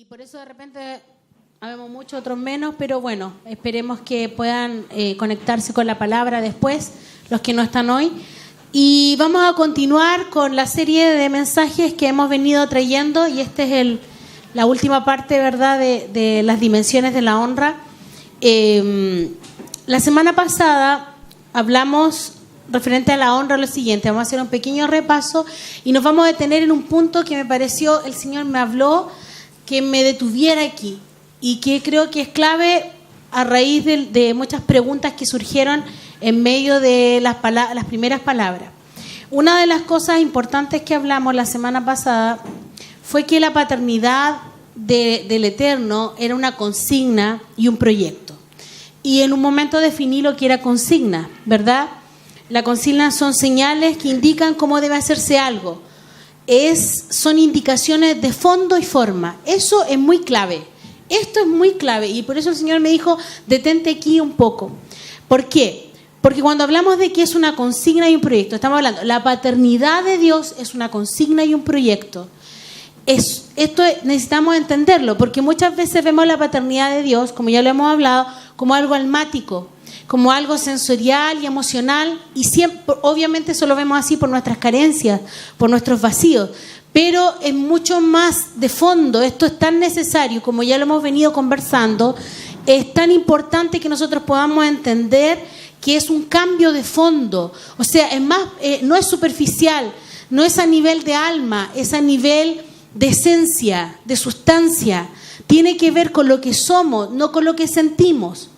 por eso de repente habemos muchos, otros menos, pero bueno, esperemos que puedan conectarse con la palabra después, los que no están hoy. Y vamos a continuar con la serie de mensajes que hemos venido trayendo, y esta es la última parte, ¿verdad?, de las dimensiones de la honra. La semana pasada hablamos referente a la honra lo siguiente. Vamos a hacer un pequeño repaso y nos vamos a detener en un punto que me pareció, el Señor me habló, que me detuviera aquí y que creo que es clave a raíz de muchas preguntas que surgieron en medio de las primeras palabras. Una de las cosas importantes que hablamos la semana pasada fue que la paternidad del Eterno era una consigna y un proyecto. Y en un momento definí lo que era consigna, ¿verdad? La consigna son señales que indican cómo debe hacerse algo. Son indicaciones de fondo y forma. Eso es muy clave. Esto es muy clave y por eso el Señor me dijo, detente aquí un poco. ¿Por qué? Porque cuando hablamos de que es una consigna y un proyecto, estamos hablando, la paternidad de Dios es una consigna y un proyecto. Esto necesitamos entenderlo, porque muchas veces vemos la paternidad de Dios, como ya lo hemos hablado, como algo almático, como algo sensorial y emocional, y siempre, obviamente eso lo vemos así por nuestras carencias, por nuestros vacíos, pero es mucho más de fondo. Esto es tan necesario, como ya lo hemos venido conversando, es tan importante que nosotros podamos entender que es un cambio de fondo. O sea, es más, no es superficial, no es a nivel de alma, es a nivel de esencia, de sustancia. Tiene que ver con lo que somos, no con lo que sentimos.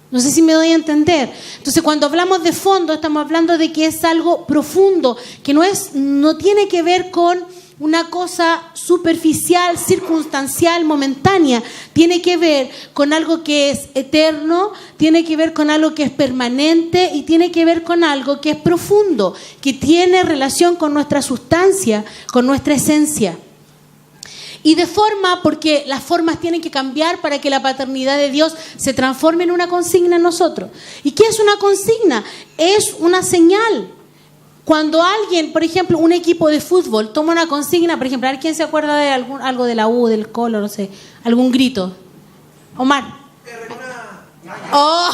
No sé si me doy a entender. Entonces, cuando hablamos de fondo, estamos hablando de que es algo profundo, que no tiene que ver con una cosa superficial, circunstancial, momentánea. Tiene que ver con algo que es eterno, tiene que ver con algo que es permanente y tiene que ver con algo que es profundo, que tiene relación con nuestra sustancia, con nuestra esencia. Y de forma, porque las formas tienen que cambiar para que la paternidad de Dios se transforme en una consigna en nosotros. ¿Y qué es una consigna? Es una señal. Cuando alguien, por ejemplo, un equipo de fútbol toma una consigna, por ejemplo, ¿alguien se acuerda de algo de la U, del Colo, no sé, algún grito? Omar. Oh,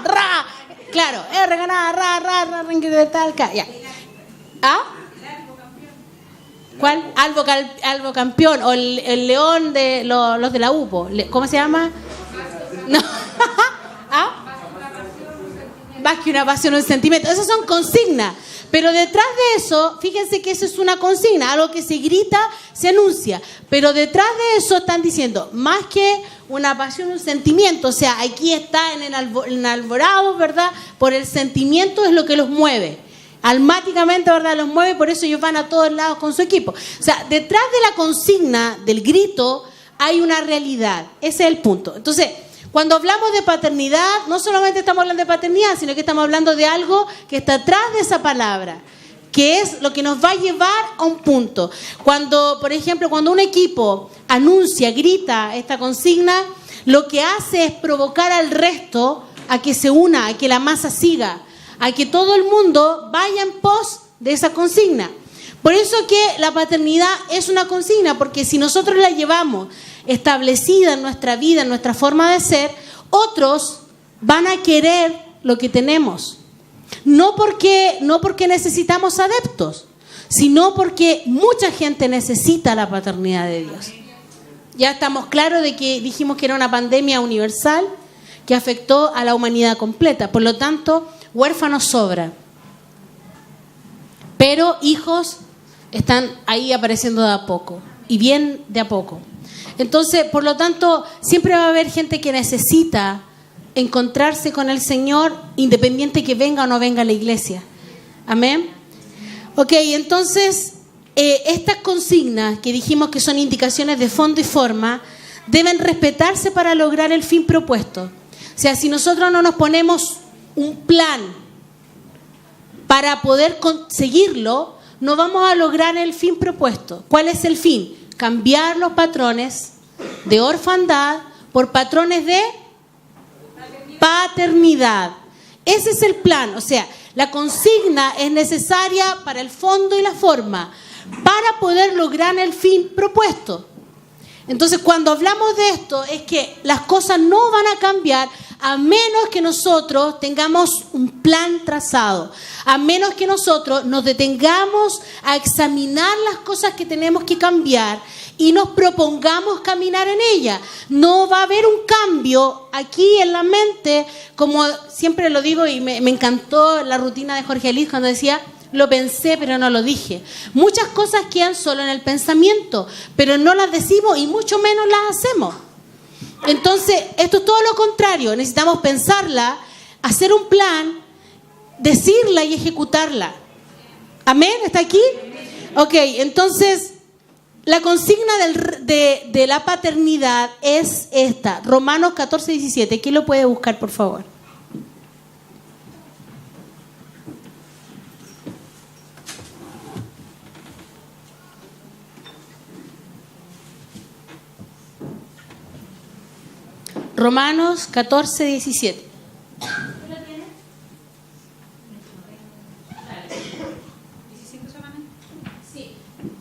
ra. Claro, ganada, ra, tal, ya. ¿Ah? ¿Cuál? Albo campeón, o el león de los de la UPO. ¿Cómo se llama? No. ¿Ah? Más que una pasión, un sentimiento. Esas son consignas. Pero detrás de eso, fíjense que eso es una consigna, algo que se grita, se anuncia. Pero detrás de eso están diciendo, más que una pasión, un sentimiento. O sea, aquí está en alborado, ¿verdad? Por el sentimiento es lo que los mueve. Almáticamente, ¿verdad?, los mueve, por eso ellos van a todos lados con su equipo. O sea, detrás de la consigna, del grito, hay una realidad. Ese es el punto. Entonces, cuando hablamos de paternidad, no solamente estamos hablando de paternidad, sino que estamos hablando de algo que está atrás de esa palabra, que es lo que nos va a llevar a un punto. Cuando, por ejemplo, cuando un equipo anuncia, grita esta consigna, lo que hace es provocar al resto a que se una, a que la masa siga, a que todo el mundo vaya en pos de esa consigna. Por eso que la paternidad es una consigna, porque si nosotros la llevamos establecida en nuestra vida, en nuestra forma de ser, otros van a querer lo que tenemos. No porque necesitamos adeptos, sino porque mucha gente necesita la paternidad de Dios. Ya estamos claros de que dijimos que era una pandemia universal que afectó a la humanidad completa. Por lo tanto, huérfanos sobra, pero hijos están ahí apareciendo de a poco, y bien de a poco. Entonces, por lo tanto, siempre va a haber gente que necesita encontrarse con el Señor, independiente que venga o no venga a la iglesia. Amén. Ok, entonces, estas consignas que dijimos que son indicaciones de fondo y forma, deben respetarse para lograr el fin propuesto. O sea, si nosotros no nos ponemos un plan para poder conseguirlo, no vamos a lograr el fin propuesto. ¿Cuál es el fin? Cambiar los patrones de orfandad por patrones de paternidad. Ese es el plan. O sea, la consigna es necesaria para el fondo y la forma, para poder lograr el fin propuesto. Entonces, cuando hablamos de esto, es que las cosas no van a cambiar a menos que nosotros tengamos un plan trazado, a menos que nosotros nos detengamos a examinar las cosas que tenemos que cambiar y nos propongamos caminar en ellas. No va a haber un cambio aquí en la mente, como siempre lo digo, y me encantó la rutina de Jorge Alice cuando decía: lo pensé, pero no lo dije. Muchas cosas quedan solo en el pensamiento, pero no las decimos y mucho menos las hacemos. Entonces, esto es todo lo contrario. Necesitamos pensarla, hacer un plan, decirla y ejecutarla. ¿Amén? ¿Está aquí? Ok, entonces, la consigna de la paternidad es esta. Romanos 14:17. ¿Quién lo puede buscar, por favor? Romanos 14:17.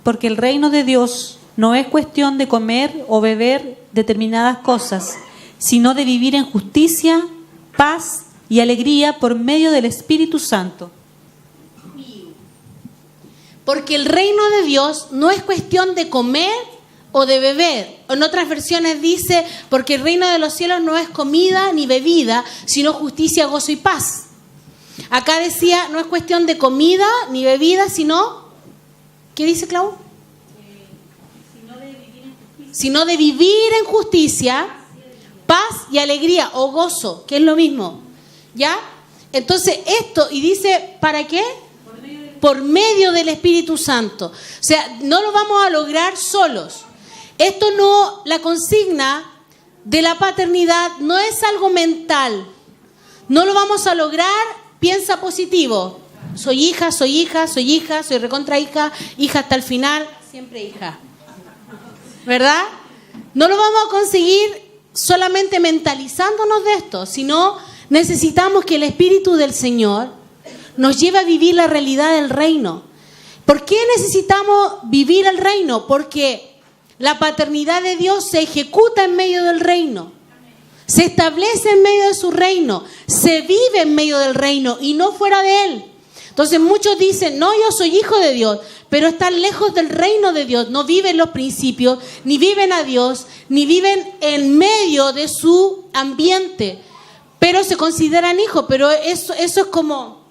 Porque el reino de Dios no es cuestión de comer o beber determinadas cosas, sino de vivir en justicia, paz y alegría por medio del Espíritu Santo. Porque el reino de Dios no es cuestión de comer o de beber. En otras versiones dice: porque el reino de los cielos no es comida ni bebida, sino justicia, gozo y paz. Acá decía: no es cuestión de comida ni bebida, sino... ¿Qué dice, Clau? Sino de vivir en justicia, paz y alegría, o gozo, que es lo mismo. ¿Ya? Entonces esto, y dice, ¿para qué? Por medio del Espíritu Santo. O sea, no lo vamos a lograr solos. Esto no, la consigna de la paternidad no es algo mental. No lo vamos a lograr, piensa positivo. Soy hija, soy recontra hija hasta el final, siempre hija. ¿Verdad? No lo vamos a conseguir solamente mentalizándonos de esto, sino necesitamos que el Espíritu del Señor nos lleve a vivir la realidad del reino. ¿Por qué necesitamos vivir el reino? Porque la paternidad de Dios se ejecuta en medio del reino. Se establece en medio de su reino. Se vive en medio del reino y no fuera de él. Entonces muchos dicen: no, yo soy hijo de Dios, pero están lejos del reino de Dios. No viven los principios, ni viven a Dios, ni viven en medio de su ambiente. Pero se consideran hijos. Pero eso es como...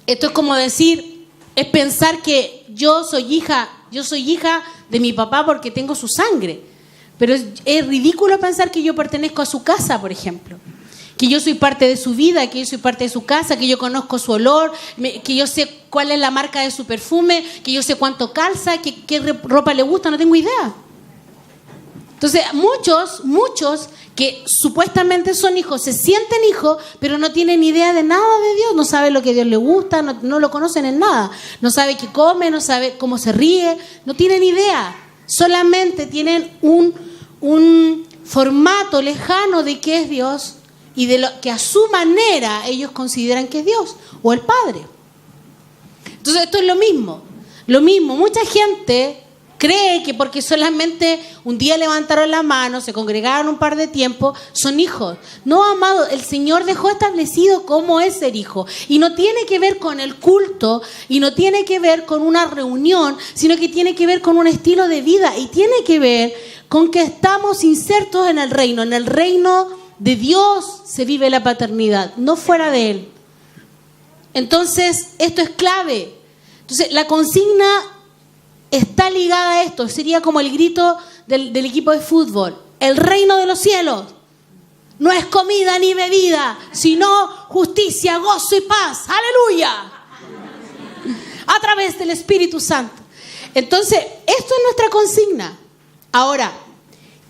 Esto es como decir, es pensar que yo soy hija de mi papá porque tengo su sangre. Pero es ridículo pensar que yo pertenezco a su casa, por ejemplo. Que yo soy parte de su vida, que yo soy parte de su casa, que yo conozco su olor, que yo sé cuál es la marca de su perfume, que yo sé cuánto calza, qué ropa le gusta, no tengo idea. Entonces, muchos que supuestamente son hijos, se sienten hijos, pero no tienen idea de nada de Dios, no saben lo que a Dios le gusta, no lo conocen en nada, no saben qué come, no saben cómo se ríe, no tienen idea, solamente tienen un formato lejano de qué es Dios y de lo que a su manera ellos consideran que es Dios o el Padre. Entonces esto es lo mismo, mucha gente cree que porque solamente un día levantaron la mano, se congregaron un par de tiempo, son hijos. No, amado, el Señor dejó establecido cómo es ser hijo. Y no tiene que ver con el culto, y no tiene que ver con una reunión, sino que tiene que ver con un estilo de vida. Y tiene que ver con que estamos insertos en el reino. En el reino de Dios se vive la paternidad, no fuera de Él. Entonces, esto es clave. Entonces, la consigna está ligada a esto. Sería como el grito del equipo de fútbol: el reino de los cielos no es comida ni bebida, sino justicia, gozo y paz. ¡Aleluya! A través del Espíritu Santo. Entonces, esto es nuestra consigna. Ahora,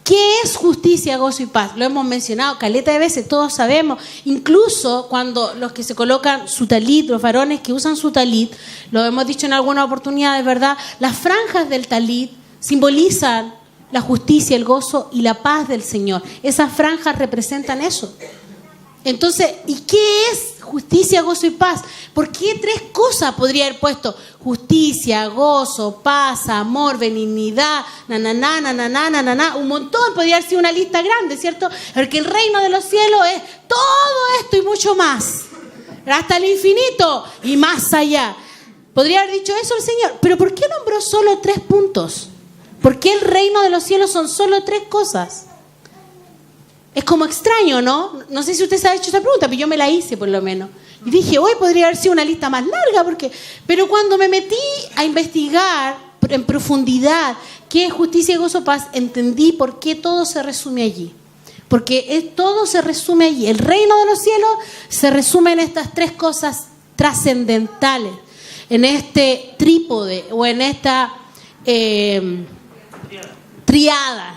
¿qué es justicia, gozo y paz? Lo hemos mencionado caleta de veces, todos sabemos. Incluso cuando los que se colocan su talit, los varones que usan su talit, lo hemos dicho en algunas oportunidades, ¿verdad? Las franjas del talit simbolizan la justicia, el gozo y la paz del Señor. Esas franjas representan eso. Entonces, ¿y qué es justicia, gozo y paz. ¿Por qué 3 cosas podría haber puesto? Justicia, gozo, paz, amor, benignidad, un montón, podría haber sido una lista grande, ¿cierto? Porque el reino de los cielos es todo esto y mucho más, hasta el infinito y más allá. Podría haber dicho eso el Señor, pero ¿por qué nombró solo 3 puntos? ¿Por qué el reino de los cielos son solo 3 cosas? Es como extraño, ¿no? No sé si usted se ha hecho esa pregunta, pero yo me la hice por lo menos. Y dije, hoy podría haber sido una lista más larga, pero cuando me metí a investigar en profundidad qué es justicia, gozo, paz, entendí por qué todo se resume allí. Porque todo se resume allí. El reino de los cielos se resume en estas 3 cosas trascendentales, en este trípode o en esta triada,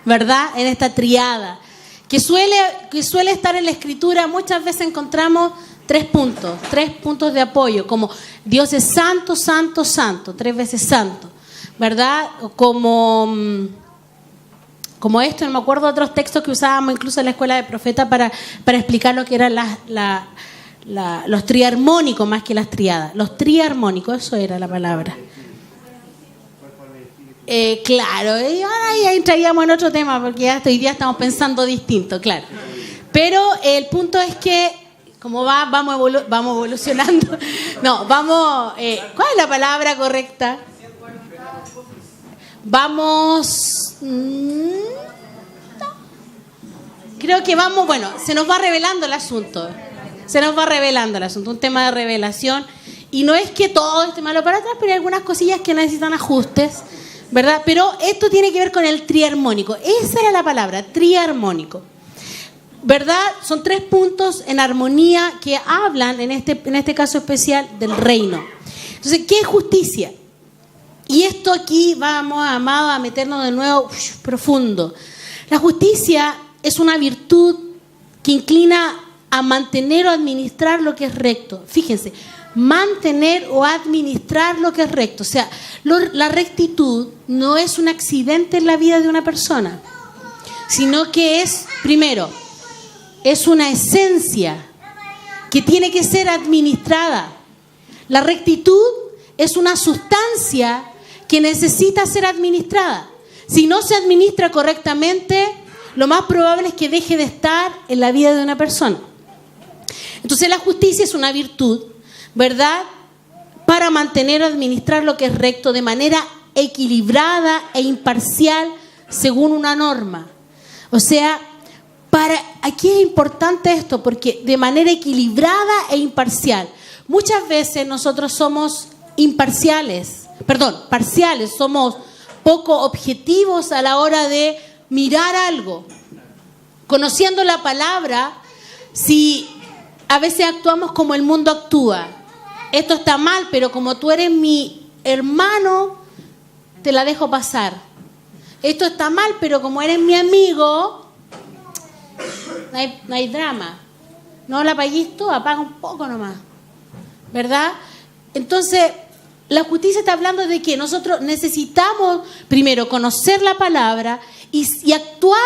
¿verdad? En esta triada que suele estar en la Escritura. Muchas veces encontramos 3 puntos de apoyo, como Dios es santo, santo, santo, 3 veces santo, ¿verdad? Como esto, no me acuerdo de otros textos que usábamos incluso en la escuela de profeta para explicar lo que eran los triarmónicos más que las triadas. Los triarmónicos, eso era la palabra. Claro, y ahora ya traíamos en otro tema porque ya hoy día estamos pensando distinto, claro. Pero el punto es que, como vamos evolucionando. No, ¿cuál es la palabra correcta? Vamos. Creo que se nos va revelando el asunto. Un tema de revelación. Y no es que todo esté malo para atrás, pero hay algunas cosillas que necesitan ajustes, ¿verdad? Pero esto tiene que ver con el triarmónico. Esa era la palabra, triarmónico, ¿verdad? Son 3 puntos en armonía que hablan, en este caso especial, del reino. Entonces, ¿qué es justicia? Y esto aquí vamos, amados, a meternos de nuevo profundo. La justicia es una virtud que inclina a mantener o administrar lo que es recto. Fíjense, mantener o administrar lo que es recto. O sea, la rectitud no es un accidente en la vida de una persona, sino que primero, es una esencia que tiene que ser administrada. La rectitud es una sustancia que necesita ser administrada. Si no se administra correctamente, lo más probable es que deje de estar en la vida de una persona. Entonces la justicia es una virtud, ¿verdad?, para mantener o administrar lo que es recto de manera equilibrada e imparcial según una norma. O sea, aquí es importante esto, porque de manera equilibrada e imparcial. Muchas veces nosotros somos parciales, somos poco objetivos a la hora de mirar algo. Conociendo la palabra, si a veces actuamos como el mundo actúa. Esto está mal, pero como tú eres mi hermano, te la dejo pasar. Esto está mal, pero como eres mi amigo, no hay drama. No la apagues tú, apaga un poco nomás, ¿verdad? Entonces, la justicia está hablando de que nosotros necesitamos primero conocer la palabra y actuar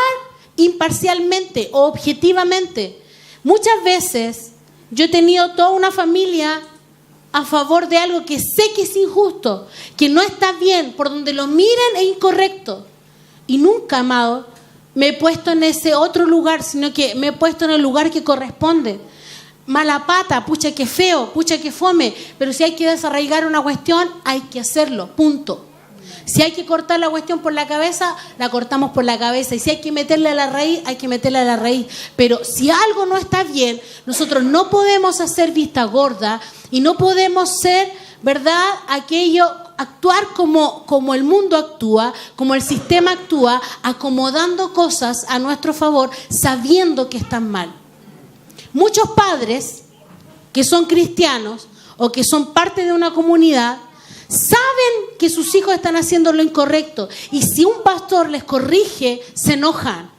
imparcialmente o objetivamente. Muchas veces yo he tenido toda una familia a favor de algo que sé que es injusto, que no está bien, por donde lo miren es incorrecto. Y nunca, amado, me he puesto en ese otro lugar, sino que me he puesto en el lugar que corresponde. Mala pata, pucha que feo, pucha que fome, pero si hay que desarraigar una cuestión, hay que hacerlo, punto. Si hay que cortar la cuestión por la cabeza, la cortamos por la cabeza. Y si hay que meterle a la raíz, hay que meterle a la raíz. Pero si algo no está bien, nosotros no podemos hacer vista gorda y no podemos ser, ¿verdad?, actuar como el mundo actúa, como el sistema actúa, acomodando cosas a nuestro favor, sabiendo que están mal. Muchos padres que son cristianos o que son parte de una comunidad saben que sus hijos están haciendo lo incorrecto, y si un pastor les corrige, se enojan.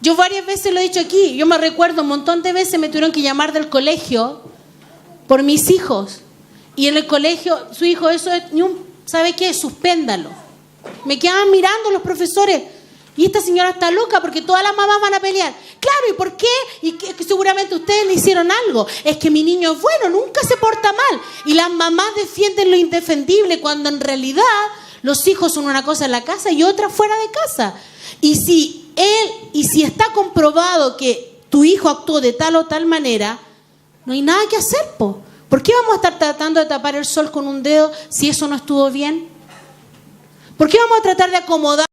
Yo varias veces lo he dicho aquí, yo me recuerdo un montón de veces me tuvieron que llamar del colegio por mis hijos, y en el colegio su hijo, ¿sabe qué? Suspéndalo. Me quedaban mirando los profesores, Y esta señora está loca porque todas las mamás van a pelear. Claro, ¿y por qué? Y que seguramente ustedes le hicieron algo. Es que mi niño es bueno, nunca se porta mal. Y las mamás defienden lo indefendible cuando en realidad los hijos son una cosa en la casa y otra fuera de casa. Y si está comprobado que tu hijo actuó de tal o tal manera, no hay nada que hacer, po. ¿Por qué vamos a estar tratando de tapar el sol con un dedo si eso no estuvo bien? ¿Por qué vamos a tratar de acomodar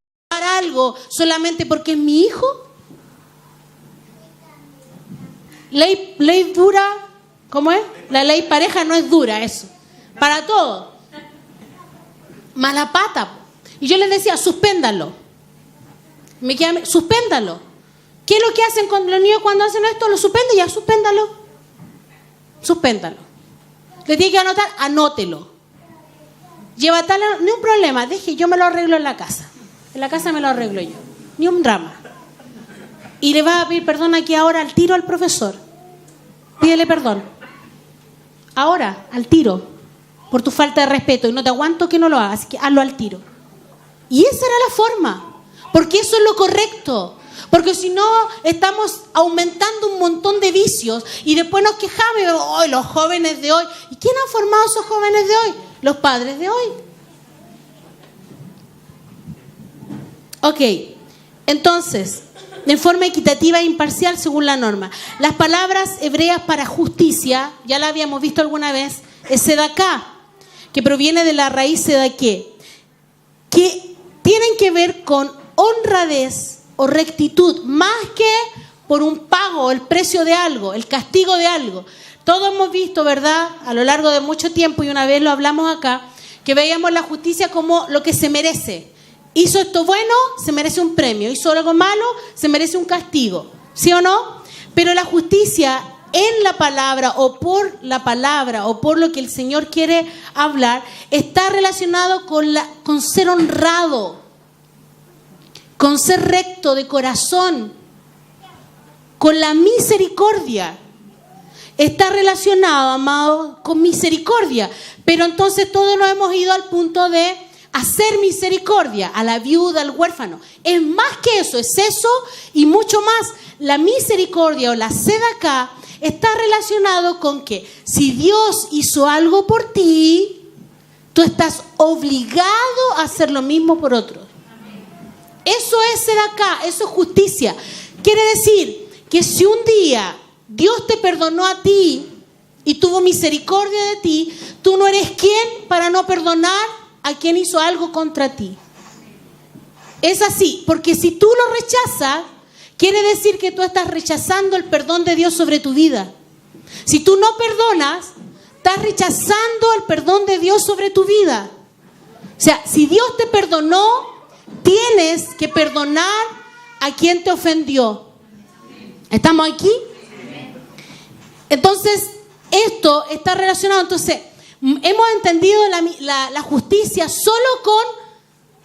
algo solamente porque es mi hijo? Ley dura, ¿cómo es? La ley pareja no es dura, eso. Para todo. Mala pata. Y yo les decía, suspéndanlo. Suspéndalo. ¿Qué es lo que hacen con los niños cuando hacen esto? Lo suspenden, ya, suspéndalo. Suspéndalo. Le tiene que anotar, anótelo. Lleva tal, ni un problema, deje, yo me lo arreglo en la casa. En la casa me lo arreglo yo. Ni un drama. Y le vas a pedir perdón aquí ahora al tiro al profesor. Pídele perdón. Ahora, al tiro. Por tu falta de respeto. Y no te aguanto que no lo hagas. Así que hazlo al tiro. Y esa era la forma. Porque eso es lo correcto. Porque si no, estamos aumentando un montón de vicios. Y después nos quejamos y vemos, ¡ay, los jóvenes de hoy! ¿Y quién ha formado a esos jóvenes de hoy? Los padres de hoy. Ok. Entonces, de forma equitativa e imparcial según la norma. Las palabras hebreas para justicia, ya la habíamos visto alguna vez, es sedaká, que proviene de la raíz sedaké, que tienen que ver con honradez o rectitud, más que por un pago, el precio de algo, el castigo de algo. Todos hemos visto, ¿verdad?, a lo largo de mucho tiempo, y una vez lo hablamos acá, que veíamos la justicia como lo que se merece. Hizo esto bueno, se merece un premio. Hizo algo malo, se merece un castigo. ¿Sí o no? Pero la justicia en la palabra o por lo que el Señor quiere hablar está relacionado con ser honrado, con ser recto de corazón, con la misericordia. Está relacionado, amado, con misericordia. Pero entonces todos nos hemos ido al punto de hacer misericordia a la viuda, al huérfano. Es más que eso, es eso y mucho más. La misericordia o la sedaká está relacionado con que si Dios hizo algo por ti, tú estás obligado a hacer lo mismo por otros. Eso es sedaká, eso es justicia. Quiere decir que si un día Dios te perdonó a ti y tuvo misericordia de ti, tú no eres quien para no perdonar a quien hizo algo contra ti. Es así, porque si tú lo rechazas, quiere decir que tú estás rechazando el perdón de Dios sobre tu vida. Si tú no perdonas, estás rechazando el perdón de Dios sobre tu vida. O sea, si Dios te perdonó, tienes que perdonar a quien te ofendió. ¿Estamos aquí? Entonces, esto está relacionado. Entonces, hemos entendido la justicia solo con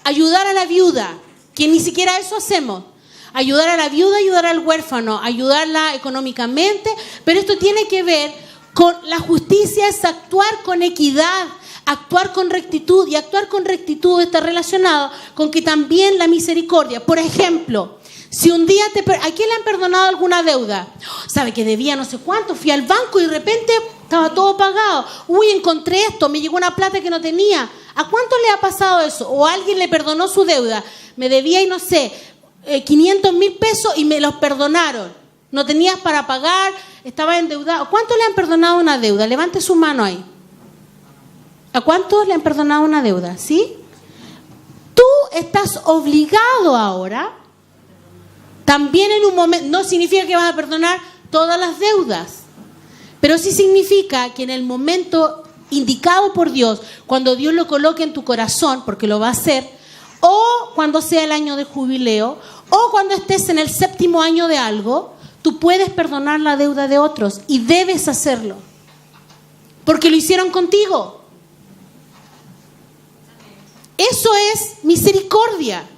ayudar a la viuda, que ni siquiera eso hacemos. Ayudar a la viuda, ayudar al huérfano, ayudarla económicamente, pero esto tiene que ver con la justicia, es actuar con equidad, actuar con rectitud, y actuar con rectitud está relacionado con que también la misericordia. Por ejemplo, si un día ¿a quién le han perdonado alguna deuda? ¿Sabe que debía no sé cuánto? Fui al banco y de repente estaba todo pagado. Uy, encontré esto, me llegó una plata que no tenía. ¿A cuánto le ha pasado eso? O alguien le perdonó su deuda. Me debía, y no sé, 500,000 pesos y me los perdonaron. No tenías para pagar, estaba endeudado. ¿Cuánto le han perdonado una deuda? Levante su mano ahí. ¿A cuántos le han perdonado una deuda? ¿Sí? Tú estás obligado ahora. También en un momento, no significa que vas a perdonar todas las deudas, pero sí significa que en el momento indicado por Dios, cuando Dios lo coloque en tu corazón, porque lo va a hacer, o cuando sea el año de jubileo, o cuando estés en el 7º año de algo, tú puedes perdonar la deuda de otros y debes hacerlo, porque lo hicieron contigo. Eso es misericordia.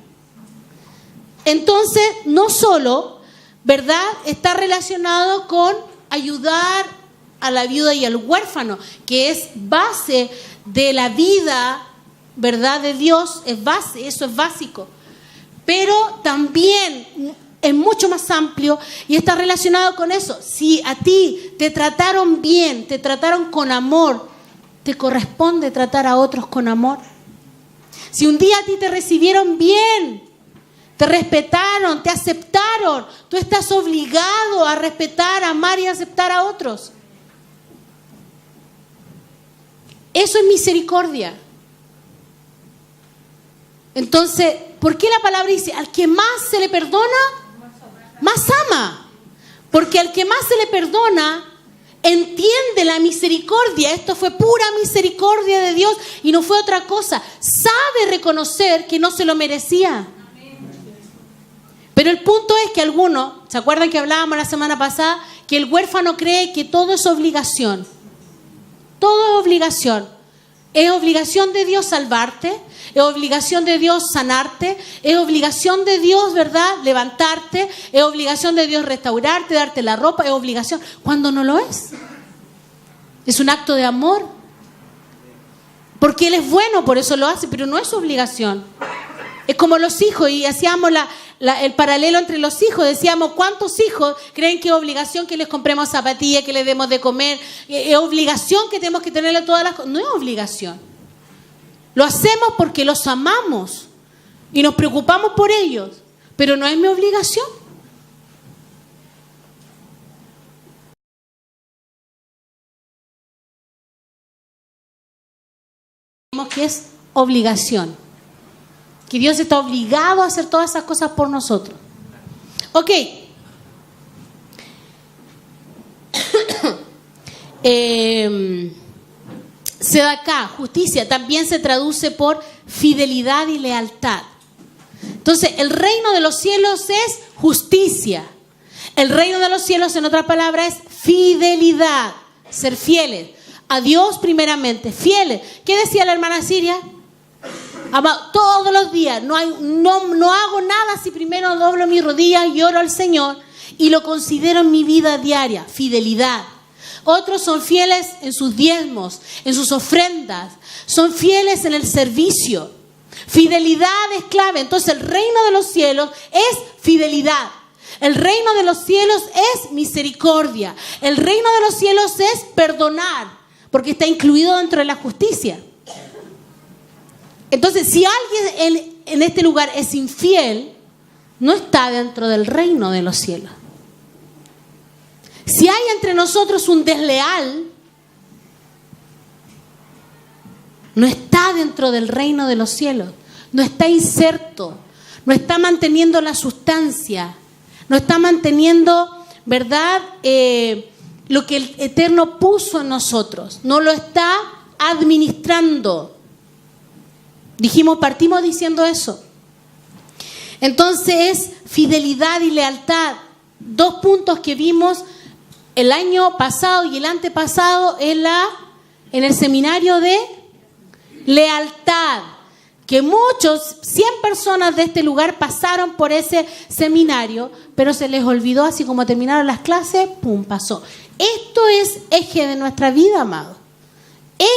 Entonces, no solo, ¿verdad?, está relacionado con ayudar a la viuda y al huérfano, que es base de la vida, ¿verdad?, de Dios, es base, eso es básico. pero también es mucho más amplio y está relacionado con eso. Si a ti te trataron bien, te trataron con amor, te corresponde tratar a otros con amor. Si un día a ti te recibieron bien, te respetaron, te aceptaron, tú estás obligado a respetar, amar y aceptar a otros. Eso es misericordia. Entonces, ¿por qué la palabra dice, al que más se le perdona, más ama? Porque al que más se le perdona, entiende la misericordia. Esto fue pura misericordia de Dios y no fue otra cosa. Sabe reconocer que no se lo merecía. Pero el punto es que algunos, ¿se acuerdan que hablábamos la semana pasada? Que el huérfano cree que todo es obligación. Todo es obligación. Es obligación de Dios salvarte, es obligación de Dios sanarte, es obligación de Dios, ¿verdad?, levantarte, es obligación de Dios restaurarte, darte la ropa, es obligación, cuando no lo es. Es un acto de amor. Porque Él es bueno, por eso lo hace, pero no es obligación. Es como los hijos, y hacíamos el paralelo entre los hijos. Decíamos, ¿cuántos hijos creen que es obligación que les compremos zapatillas, que les demos de comer? Es obligación que tenemos que tenerle todas las cosas. No es obligación. Lo hacemos porque los amamos y nos preocupamos por ellos, pero no es mi obligación. Que es obligación. Que Dios está obligado a hacer todas esas cosas por nosotros. Ok. Sedaká, justicia, también se traduce por fidelidad y lealtad. Entonces, el reino de los cielos es justicia. El reino de los cielos, en otras palabras, es fidelidad. Ser fieles. A Dios primeramente, fieles. ¿Qué decía la hermana Siria? Todos los días, no hago nada si primero doblo mis rodillas y oro al Señor y lo considero en mi vida diaria, fidelidad. Otros son fieles en sus diezmos, en sus ofrendas, son fieles en el servicio. Fidelidad es clave. Entonces el reino de los cielos es fidelidad. El reino de los cielos es misericordia. El reino de los cielos es perdonar, porque está incluido dentro de la justicia. Entonces, si alguien en este lugar es infiel, no está dentro del reino de los cielos. Si hay entre nosotros un desleal, no está dentro del reino de los cielos. No está inserto, no está manteniendo la sustancia, no está manteniendo, ¿verdad?, lo que el Eterno puso en nosotros. No lo está administrando. Partimos diciendo eso. Entonces, fidelidad y lealtad. Dos puntos que vimos el año pasado y el antepasado en el seminario de lealtad. Que 100 personas de este lugar pasaron por ese seminario, pero se les olvidó, así como terminaron las clases, ¡pum!, pasó. Esto es eje de nuestra vida, amado.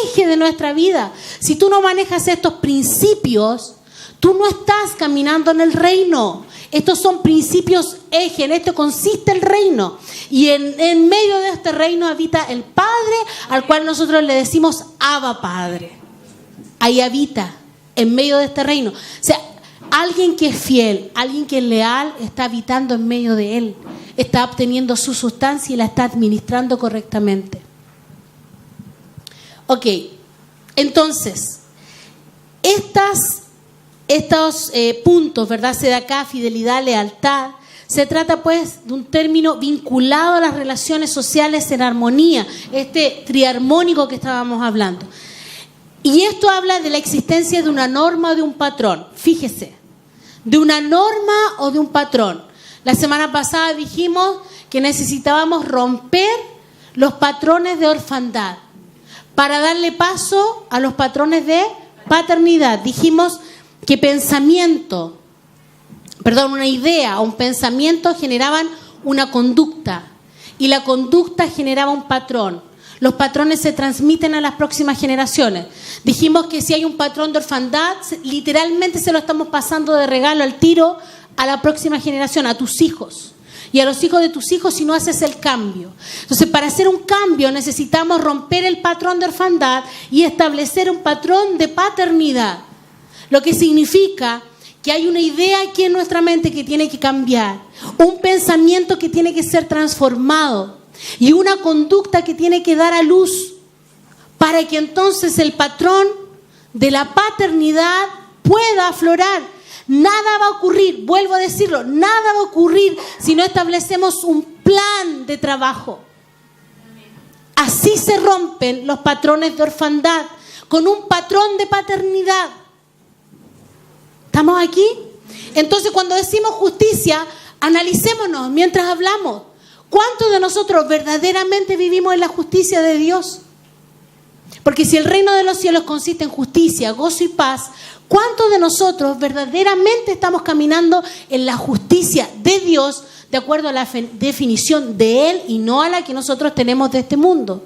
Eje de nuestra vida. Si tú no manejas estos principios, tú no estás caminando en el reino. Estos son principios eje, en esto consiste el reino. Y en medio de este reino habita el Padre, al cual nosotros le decimos Abba Padre. Ahí habita, en medio de este reino. O sea, alguien que es fiel, alguien que es leal, está habitando en medio de él. Está obteniendo su sustancia y la está administrando correctamente. Ok, entonces, estos puntos, ¿verdad? Sedaká, fidelidad, lealtad, se trata pues de un término vinculado a las relaciones sociales en armonía, este triarmónico que estábamos hablando. Y esto habla de la existencia de una norma o de un patrón. Fíjese, de una norma o de un patrón. La semana pasada dijimos que necesitábamos romper los patrones de orfandad para darle paso a los patrones de paternidad. Dijimos que una idea o un pensamiento generaban una conducta y la conducta generaba un patrón. los patrones se transmiten a las próximas generaciones. Dijimos que si hay un patrón de orfandad, literalmente se lo estamos pasando de regalo al tiro a la próxima generación, a tus hijos. Y a los hijos de tus hijos si no haces el cambio. Entonces, para hacer un cambio necesitamos romper el patrón de orfandad y establecer un patrón de paternidad. Lo que significa que hay una idea aquí en nuestra mente que tiene que cambiar, un pensamiento que tiene que ser transformado y una conducta que tiene que dar a luz para que entonces el patrón de la paternidad pueda aflorar. Nada va a ocurrir, vuelvo a decirlo, nada va a ocurrir si no establecemos un plan de trabajo. Así se rompen los patrones de orfandad, con un patrón de paternidad. ¿Estamos aquí? Entonces, cuando decimos justicia, analicémonos mientras hablamos. ¿Cuántos de nosotros verdaderamente vivimos en la justicia de Dios? Porque si el reino de los cielos consiste en justicia, gozo y paz, ¿cuántos de nosotros verdaderamente estamos caminando en la justicia de Dios de acuerdo a la definición de Él y no a la que nosotros tenemos de este mundo?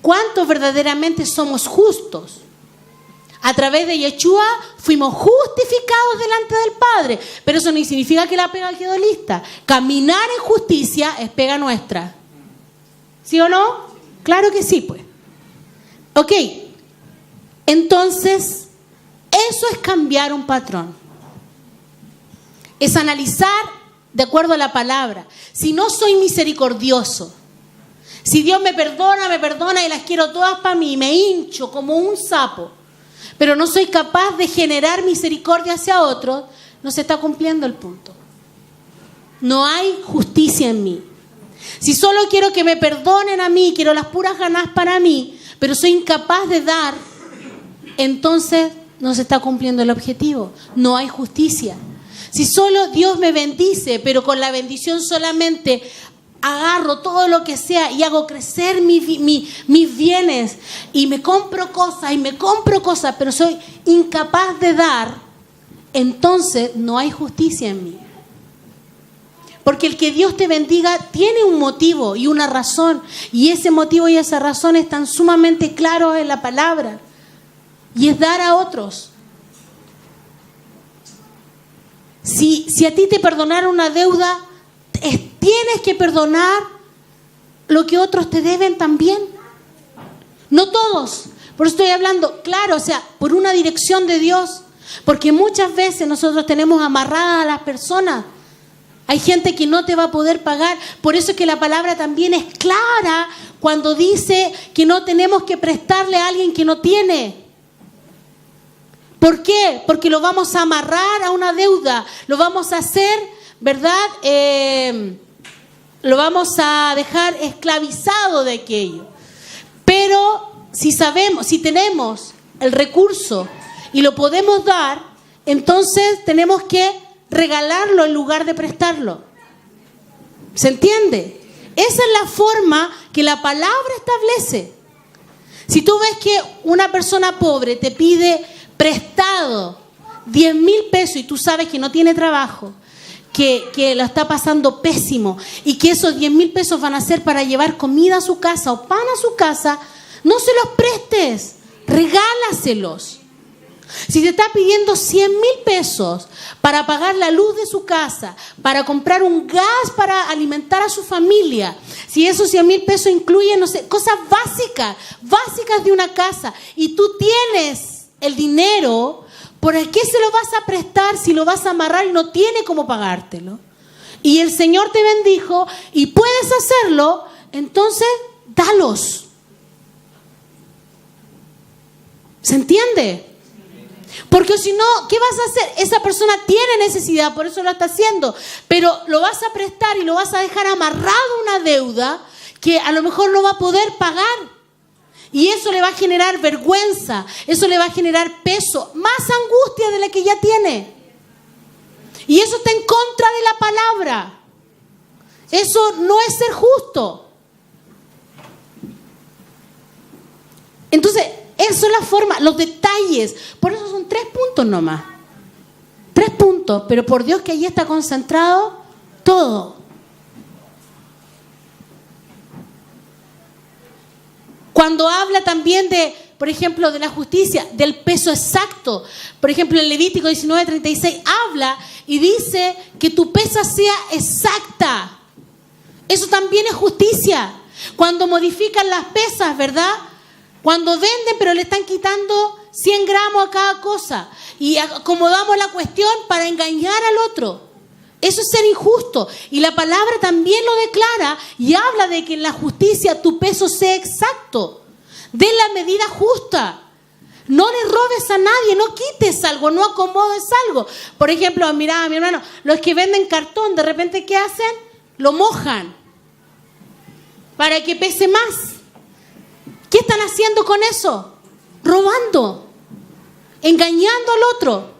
¿Cuántos verdaderamente somos justos? A través de Yeshua fuimos justificados delante del Padre, pero eso no significa que la pega quedó lista. Caminar en justicia es pega nuestra. ¿Sí o no? Claro que sí, pues. Ok, entonces, eso es cambiar un patrón. Es analizar de acuerdo a la palabra. Si no soy misericordioso, si Dios me perdona y las quiero todas para mí, me hincho como un sapo, pero no soy capaz de generar misericordia hacia otros, no se está cumpliendo el punto. No hay justicia en mí. Si solo quiero que me perdonen a mí, quiero las puras ganas para mí, pero soy incapaz de dar, entonces no se está cumpliendo el objetivo. No hay justicia. Si solo Dios me bendice, pero con la bendición solamente agarro todo lo que sea y hago crecer mis bienes y me compro cosas, pero soy incapaz de dar, entonces no hay justicia en mí. Porque el que Dios te bendiga tiene un motivo y una razón, y ese motivo y esa razón están sumamente claros en la palabra, y es dar a otros. Si a ti te perdonaron una deuda, tienes que perdonar lo que otros te deben también. No todos, por eso estoy hablando, claro, o sea, por una dirección de Dios, porque muchas veces nosotros tenemos amarradas a las personas. Hay gente que no te va a poder pagar, por eso es que la palabra también es clara cuando dice que no tenemos que prestarle a alguien que no tiene. ¿Por qué? Porque lo vamos a amarrar a una deuda, lo vamos a hacer, ¿verdad? Lo vamos a dejar esclavizado de aquello. Pero si tenemos el recurso y lo podemos dar, entonces tenemos que regalarlo en lugar de prestarlo. ¿Se entiende? Esa es la forma que la palabra establece. Si tú ves que una persona pobre te pide prestado 10,000 pesos y tú sabes que no tiene trabajo, que lo está pasando pésimo y que esos 10,000 pesos van a ser para llevar comida a su casa o pan a su casa, no se los prestes, regálaselos. Si te está pidiendo 100,000 pesos para pagar la luz de su casa, para comprar un gas para alimentar a su familia, si esos 100,000 pesos incluyen, no sé, cosas básicas de una casa, y tú tienes el dinero, ¿por qué se lo vas a prestar si lo vas a amarrar y no tiene cómo pagártelo? Y el Señor te bendijo y puedes hacerlo, entonces dalos. ¿Se entiende? Porque si no, ¿qué vas a hacer? Esa persona tiene necesidad, por eso lo está haciendo, pero lo vas a prestar y lo vas a dejar amarrado a una deuda que a lo mejor no va a poder pagar. Y eso le va a generar vergüenza, eso le va a generar peso, más angustia de la que ya tiene. Y eso está en contra de la palabra. Eso no es ser justo. Entonces, eso es la forma, los detalles. Por eso son 3 puntos nomás. 3 puntos, pero por Dios que allí está concentrado todo. Cuando habla también de, por ejemplo, de la justicia, del peso exacto. Por ejemplo, en Levítico 19:36 habla y dice que tu pesa sea exacta. Eso también es justicia. Cuando modifican las pesas, ¿verdad? Cuando venden, pero le están quitando 100 gramos a cada cosa. Y acomodamos la cuestión para engañar al otro. Eso es ser injusto. Y la palabra también lo declara y habla de que en la justicia tu peso sea exacto. De la medida justa. No le robes a nadie, no quites algo, no acomodes algo. Por ejemplo, mira, mi hermano, los que venden cartón, de repente, ¿qué hacen? Lo mojan para que pese más. ¿Qué están haciendo con eso? Robando, engañando al otro.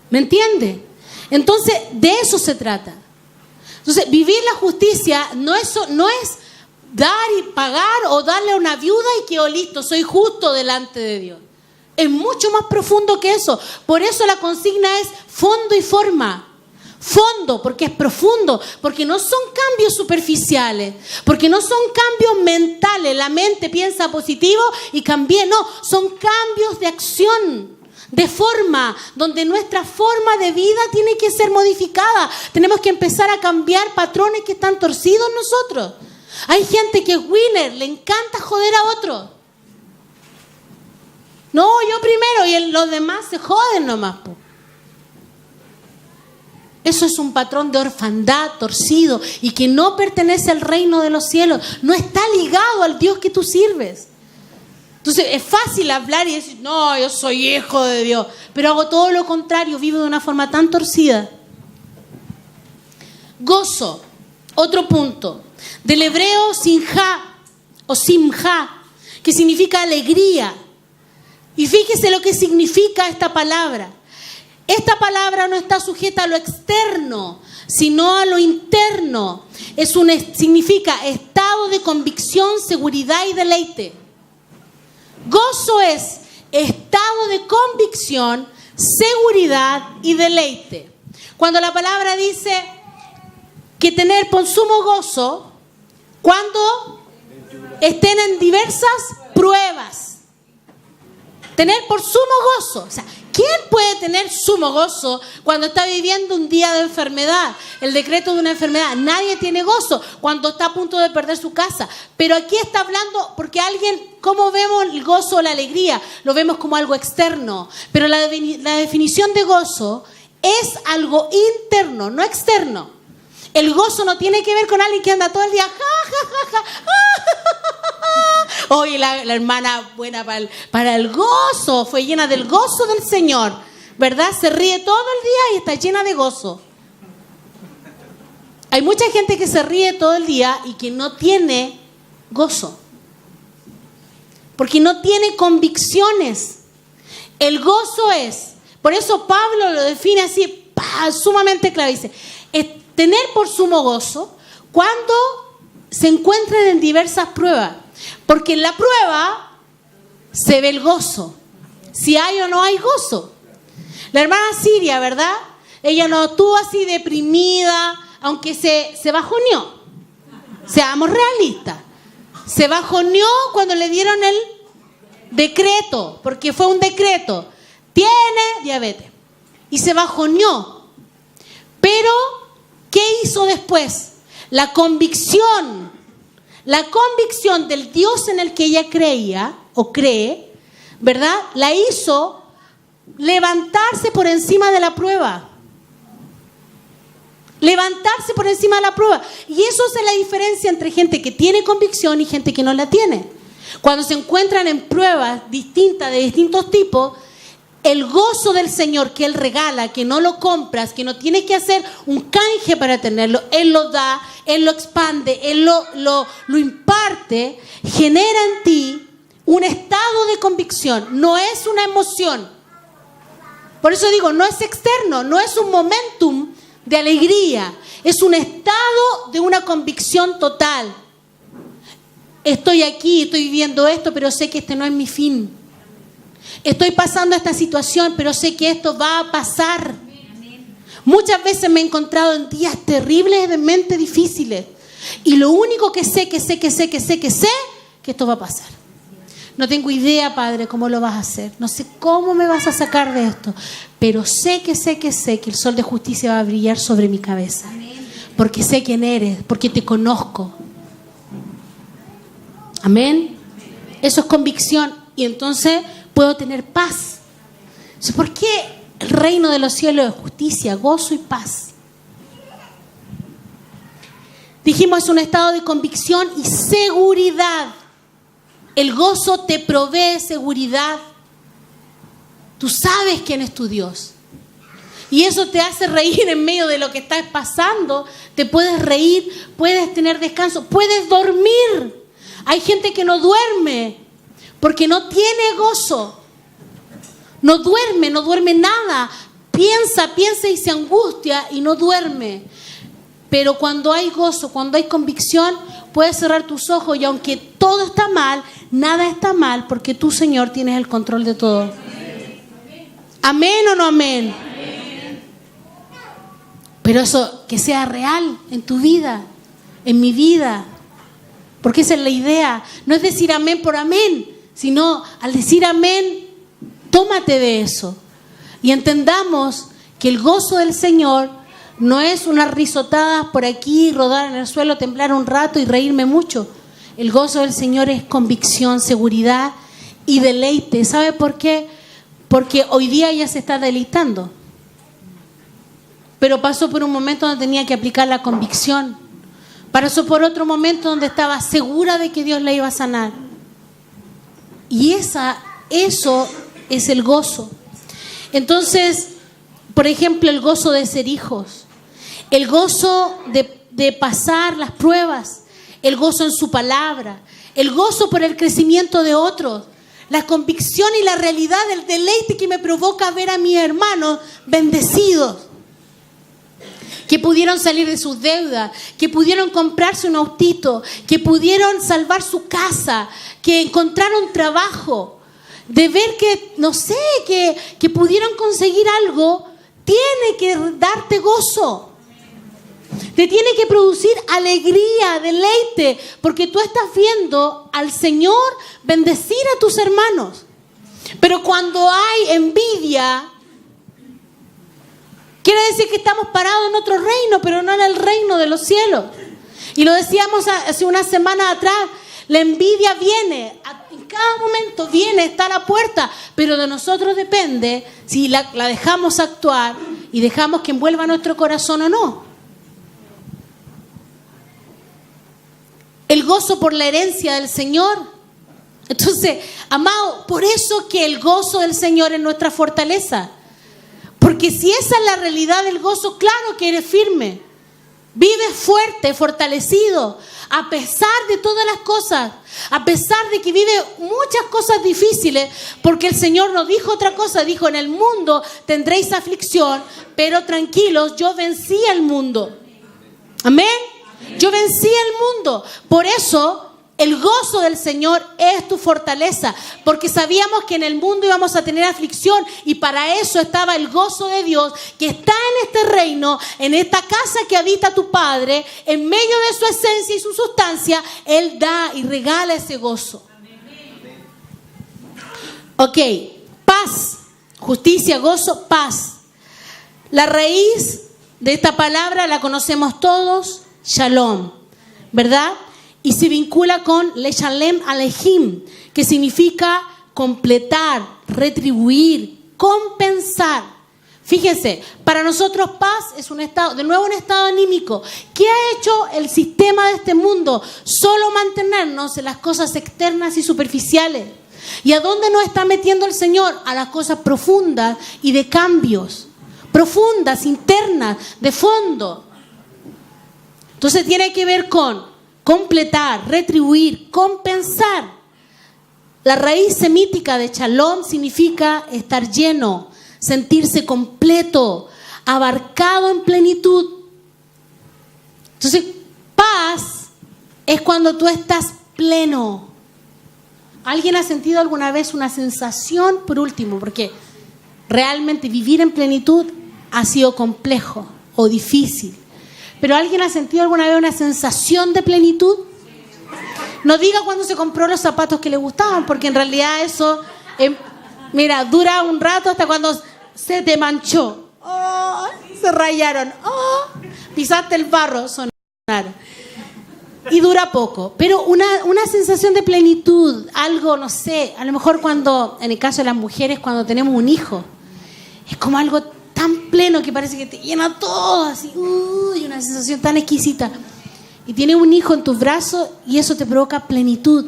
¿Me entiende? Entonces, de eso se trata. Entonces, vivir la justicia no es dar y pagar o darle a una viuda y que listo, soy justo delante de Dios. Es mucho más profundo que eso. Por eso la consigna es fondo y forma. Fondo, porque es profundo, porque no son cambios superficiales, porque no son cambios mentales. La mente piensa positivo y cambié. No, son cambios de acción, de forma, donde nuestra forma de vida tiene que ser modificada. Tenemos que empezar a cambiar patrones que están torcidos en nosotros. Hay gente que es winner, le encanta joder a otros. No, yo primero y los demás se joden nomás. Eso es un patrón de orfandad torcido y que no pertenece al reino de los cielos. No está ligado al Dios que tú sirves. Entonces es fácil hablar y decir, no, yo soy hijo de Dios. Pero hago todo lo contrario, vivo de una forma tan torcida. Gozo, otro punto. Del hebreo simja o simja, que significa alegría. Y fíjese lo que significa esta palabra. Esta palabra no está sujeta a lo externo, sino a lo interno. Significa estado de convicción, seguridad y deleite. Gozo es estado de convicción, seguridad y deleite. Cuando la palabra dice que tener por sumo gozo, cuando estén en diversas pruebas. Tener por sumo gozo. O sea, ¿quién puede tener sumo gozo cuando está viviendo un día de enfermedad? El decreto de una enfermedad. Nadie tiene gozo cuando está a punto de perder su casa. Pero aquí está hablando, porque alguien, ¿cómo vemos el gozo o la alegría? Lo vemos como algo externo. Pero la definición de gozo es algo interno, no externo. El gozo no tiene que ver con alguien que anda todo el día, ja, ja, ja, ja, ja, ja, ja. Oye, la hermana buena para el gozo, fue llena del gozo del Señor, ¿verdad? Se ríe todo el día y está llena de gozo. Hay mucha gente que se ríe todo el día y que no tiene gozo, porque no tiene convicciones. El gozo es, por eso Pablo lo define así, sumamente claro, dice, tener por sumo gozo cuando se encuentran en diversas pruebas. Porque en la prueba se ve el gozo. Si hay o no hay gozo. La hermana Siria, ¿verdad? Ella no estuvo así deprimida, aunque se bajoneó. Seamos realistas. Se bajoneó cuando le dieron el decreto, porque fue un decreto. Tiene diabetes. Y se bajoneó. Pero ¿qué hizo después? La convicción del Dios en el que ella creía o cree, ¿verdad? La hizo levantarse por encima de la prueba. Levantarse por encima de la prueba. Y eso es la diferencia entre gente que tiene convicción y gente que no la tiene. Cuando se encuentran en pruebas distintas, de distintos tipos, el gozo del Señor que Él regala, que no lo compras, que no tienes que hacer un canje para tenerlo, Él lo da, Él lo expande, Él lo imparte, genera en ti un estado de convicción, no es una emoción. Por eso digo, no es externo, no es un momentum de alegría, es un estado de una convicción total. Estoy aquí, estoy viviendo esto, pero sé que este no es mi fin. Estoy pasando esta situación, pero sé que esto va a pasar. Muchas veces me he encontrado en días terriblemente difíciles, Y lo único que sé, que esto va a pasar. No tengo idea, Padre, cómo lo vas a hacer. No sé cómo me vas a sacar de esto. Pero sé que el sol de justicia va a brillar sobre mi cabeza. Porque sé quién eres, porque te conozco. Amén. Eso es convicción. Y entonces puedo tener paz. ¿Por qué el reino de los cielos es justicia, gozo y paz? Dijimos, es un estado de convicción y seguridad. El gozo te provee seguridad. Tú sabes quién es tu Dios. Y eso te hace reír en medio de lo que estás pasando. Te puedes reír, puedes tener descanso, puedes dormir. Hay gente que no duerme porque no tiene gozo. No duerme nada. Piensa y se angustia y no duerme. Pero cuando hay gozo, cuando hay convicción, puedes cerrar tus ojos y aunque todo está mal, nada está mal porque tú, Señor, tienes el control de todo. ¿Amén o no amén? Pero eso que sea real en tu vida, en mi vida. Porque esa es la idea. No es decir amén por amén, sino al decir amén, tómate de eso. Y entendamos que el gozo del Señor no es unas risotadas por aquí, rodar en el suelo, temblar un rato y reírme mucho. El gozo del Señor es convicción, seguridad y deleite. ¿Sabe por qué? Porque hoy día ella se está deleitando. Pero pasó por un momento donde tenía que aplicar la convicción. Pasó por otro momento donde estaba segura de que Dios la iba a sanar. Y eso es el gozo. Entonces, por ejemplo, el gozo de ser hijos. El gozo de pasar las pruebas. El gozo en su palabra. El gozo por el crecimiento de otros. La convicción y la realidad del deleite que me provoca ver a mis hermanos bendecidos. Que pudieron salir de sus deudas, que pudieron comprarse un autito, que pudieron salvar su casa, que encontraron trabajo, de ver que, no sé, que pudieron conseguir algo, tiene que darte gozo. Te tiene que producir alegría, deleite, porque tú estás viendo al Señor bendecir a tus hermanos. Pero cuando hay envidia, quiere decir que estamos parados en otro reino, pero no en el reino de los cielos. Y lo decíamos hace una semana atrás, la envidia viene, en cada momento viene, está a la puerta, pero de nosotros depende si la dejamos actuar y dejamos que envuelva nuestro corazón o no. El gozo por la herencia del Señor. Entonces, amado, por eso que el gozo del Señor es nuestra fortaleza. Porque si esa es la realidad del gozo, claro que eres firme. Vives fuerte, fortalecido, a pesar de todas las cosas, a pesar de que vives muchas cosas difíciles, porque el Señor no dijo otra cosa, dijo: en el mundo tendréis aflicción, pero tranquilos, yo vencí al mundo. Amén. Yo vencí al mundo. Por eso el gozo del Señor es tu fortaleza, porque sabíamos que en el mundo íbamos a tener aflicción y para eso estaba el gozo de Dios que está en este reino, en esta casa que habita tu Padre, en medio de su esencia y su sustancia. Él da y regala ese gozo. Ok, paz, justicia, gozo, paz. La raíz de esta palabra la conocemos todos, shalom, ¿verdad? Y se vincula con Leshalem Alehim, que significa completar, retribuir, compensar. Fíjense, para nosotros paz es un estado, de nuevo un estado anímico. ¿Qué ha hecho el sistema de este mundo? Solo mantenernos en las cosas externas y superficiales. ¿Y a dónde nos está metiendo el Señor? A las cosas profundas y de cambios. Profundas, internas, de fondo. Entonces tiene que ver con completar, retribuir, compensar. La raíz semítica de shalom significa estar lleno, sentirse completo, abarcado en plenitud. Entonces, paz es cuando tú estás pleno. ¿Alguien ha sentido alguna vez una sensación, por último, porque realmente vivir en plenitud ha sido complejo o difícil? pero ¿alguien ha sentido alguna vez una sensación de plenitud? No diga cuando se compró los zapatos que le gustaban, porque en realidad eso, mira, dura un rato hasta cuando se te manchó. Oh, se rayaron. Oh, pisaste el barro, sonaron. Y dura poco. Pero una sensación de plenitud, algo, no sé, a lo mejor cuando, en el caso de las mujeres, cuando tenemos un hijo, es como algo tan pleno que parece que te llena todo, así, una sensación tan exquisita. Y tienes un hijo en tus brazos y eso te provoca plenitud.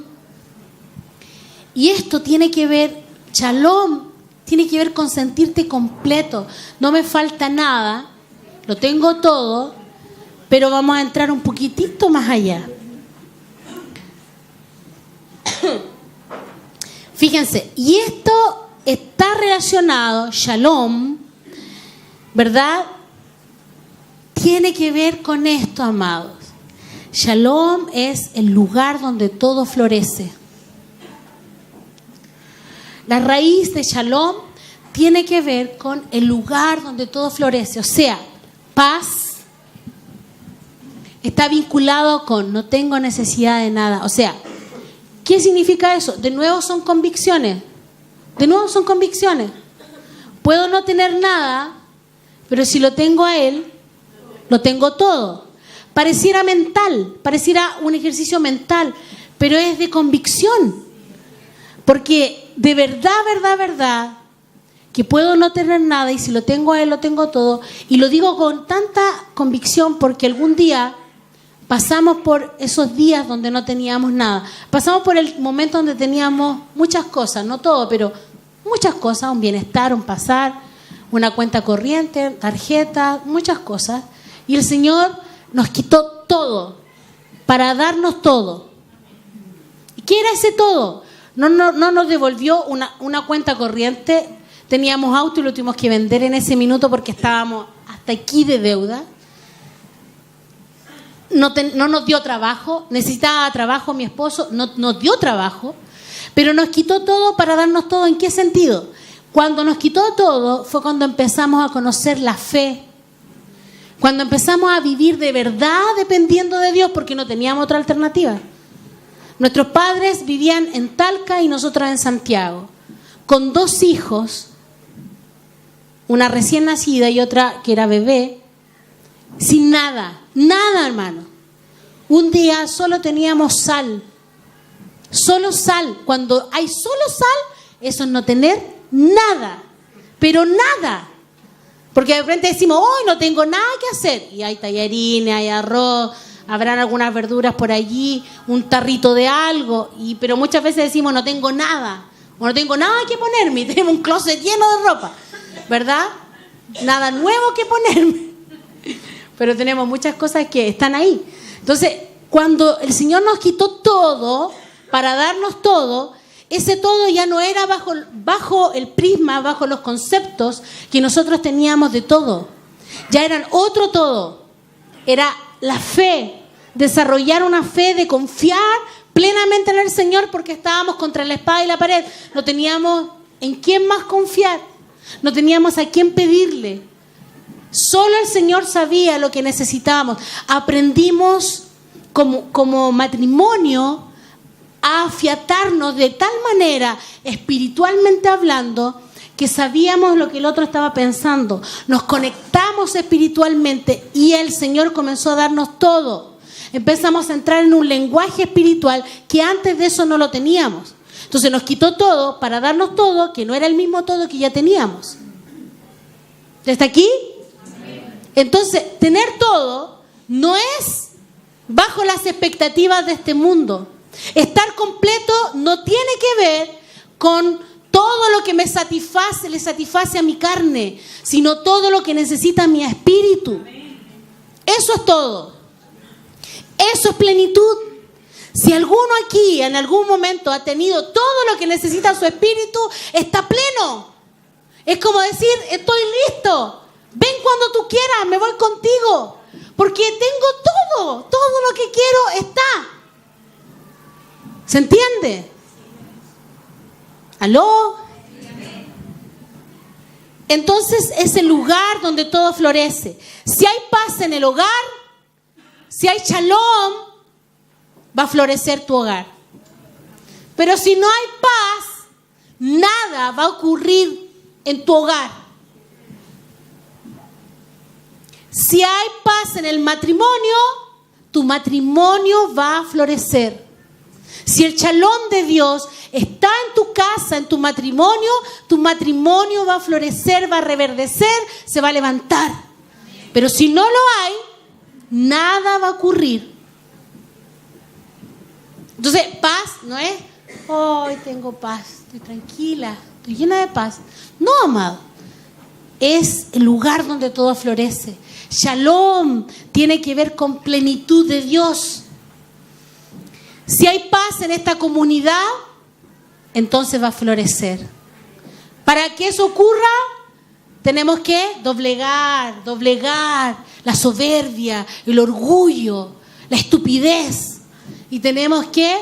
Y esto tiene que ver, Shalom, tiene que ver con sentirte completo. No me falta nada, lo tengo todo, pero vamos a entrar un poquitito más allá. Fíjense, y esto está relacionado, Shalom, ¿verdad? Tiene que ver con esto, amados. Shalom es el lugar donde todo florece. La raíz de Shalom tiene que ver con el lugar donde todo florece. O sea, paz está vinculado con no tengo necesidad de nada. O sea, ¿qué significa eso? De nuevo son convicciones. Puedo no tener nada, pero si lo tengo a Él, lo tengo todo. Pareciera mental, pareciera un ejercicio mental, pero es de convicción. Porque de verdad, que puedo no tener nada y si lo tengo a Él, lo tengo todo. Y lo digo con tanta convicción porque algún día pasamos por esos días donde no teníamos nada. Pasamos por el momento donde teníamos muchas cosas, no todo, pero muchas cosas, un bienestar, un pasar, una cuenta corriente, tarjeta, muchas cosas. Y el Señor nos quitó todo para darnos todo. ¿Y qué era ese todo? No nos devolvió una cuenta corriente. Teníamos auto y lo tuvimos que vender en ese minuto porque estábamos hasta aquí de deuda. No nos dio trabajo. Necesitaba trabajo mi esposo. No nos dio trabajo. Pero nos quitó todo para darnos todo. ¿En qué sentido? Cuando nos quitó todo fue cuando empezamos a conocer la fe. Cuando empezamos a vivir de verdad dependiendo de Dios porque no teníamos otra alternativa. Nuestros padres vivían en Talca y nosotros en Santiago, con 2 hijos, una recién nacida y otra que era bebé, sin nada, hermano. Un día solo teníamos sal, solo sal. Cuando hay solo sal, eso es no tener nada, pero nada. Porque de repente decimos, hoy no tengo nada que hacer. Y hay tallarines, hay arroz, habrán algunas verduras por allí, un tarrito de algo. Pero muchas veces decimos, no tengo nada. O no tengo nada que ponerme. Tenemos un closet lleno de ropa. ¿Verdad? Nada nuevo que ponerme. Pero tenemos muchas cosas que están ahí. Entonces, cuando el Señor nos quitó todo, para darnos todo, ese todo ya no era bajo el prisma, bajo los conceptos que nosotros teníamos de todo. Ya eran otro todo. Era la fe, desarrollar una fe de confiar plenamente en el Señor porque estábamos contra la espada y la pared. No teníamos en quién más confiar. No teníamos a quién pedirle. Solo el Señor sabía lo que necesitábamos. Aprendimos como matrimonio a afiatarnos de tal manera, espiritualmente hablando, que sabíamos lo que el otro estaba pensando. Nos conectamos espiritualmente y el Señor comenzó a darnos todo. Empezamos a entrar en un lenguaje espiritual que antes de eso no lo teníamos. Entonces nos quitó todo para darnos todo, que no era el mismo todo que ya teníamos. ¿Está aquí? Entonces, tener todo no es bajo las expectativas de este mundo. Estar completo no tiene que ver con todo lo que me satisface, le satisface a mi carne, sino todo lo que necesita mi espíritu. Eso es todo. Eso es plenitud. Si alguno aquí en algún momento ha tenido todo lo que necesita su espíritu, está pleno. Es como decir, estoy listo. Ven cuando tú quieras, me voy contigo. Porque tengo todo lo que quiero está. ¿Se entiende? ¿Aló? Entonces es el lugar donde todo florece. Si hay paz en el hogar, Si hay shalom, va a florecer tu hogar. Pero si no hay paz, nada va a ocurrir en tu hogar. Si hay paz en el matrimonio, tu matrimonio va a florecer. Si el shalom de Dios está en tu casa, en tu matrimonio va a florecer, va a reverdecer, se va a levantar. Pero si no lo hay, nada va a ocurrir. Entonces, paz no es, hoy tengo paz, estoy tranquila, estoy llena de paz. No, amado. Es el lugar donde todo florece. Shalom tiene que ver con plenitud de Dios. Si hay paz en esta comunidad, entonces va a florecer. Para que eso ocurra, tenemos que doblegar la soberbia, el orgullo, la estupidez. Y tenemos que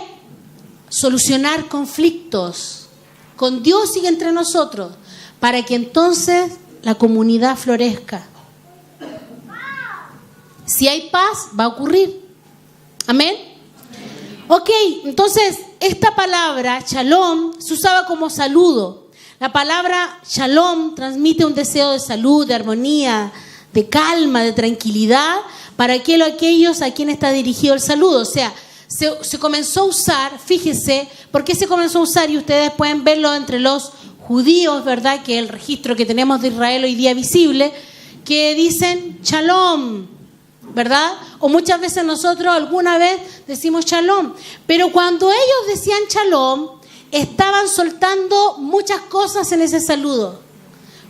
solucionar conflictos con Dios y entre nosotros, para que entonces la comunidad florezca. Si hay paz, va a ocurrir. Amén. Ok, entonces esta palabra, shalom, se usaba como saludo. La palabra shalom transmite un deseo de salud, de armonía, de calma, de tranquilidad para aquellos a quien está dirigido el saludo. O sea, se comenzó a usar, fíjese, ¿por qué se comenzó a usar? Y ustedes pueden verlo entre los judíos, ¿verdad? Que es el registro que tenemos de Israel hoy día visible, que dicen shalom, ¿verdad? O muchas veces nosotros alguna vez decimos shalom. Pero cuando ellos decían shalom, estaban soltando muchas cosas en ese saludo.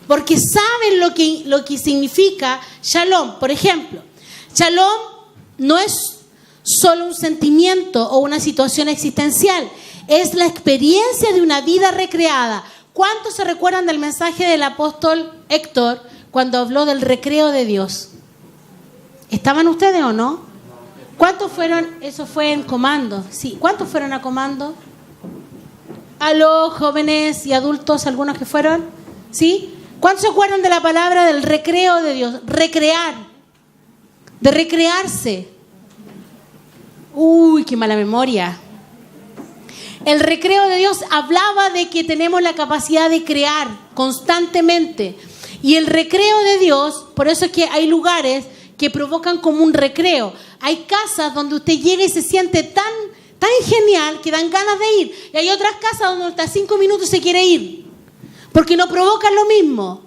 Porque saben lo que significa shalom. Por ejemplo, shalom no es solo un sentimiento o una situación existencial. Es la experiencia de una vida recreada. ¿Cuántos se recuerdan del mensaje del apóstol Héctor cuando habló del recreo de Dios? ¿Estaban ustedes o no? ¿Cuántos fueron? Eso fue en comando. Sí. ¿Cuántos fueron a comando? A los jóvenes y adultos, algunos que fueron. ¿Sí? ¿Cuántos se acuerdan de la palabra del recreo de Dios? Recrear. De recrearse. Uy, qué mala memoria. El recreo de Dios hablaba de que tenemos la capacidad de crear constantemente. Y el recreo de Dios, por eso es que hay lugares que provocan como un recreo. Hay casas donde usted llega y se siente tan genial que dan ganas de ir. Y hay otras casas donde está 5 minutos y se quiere ir. Porque no provocan lo mismo.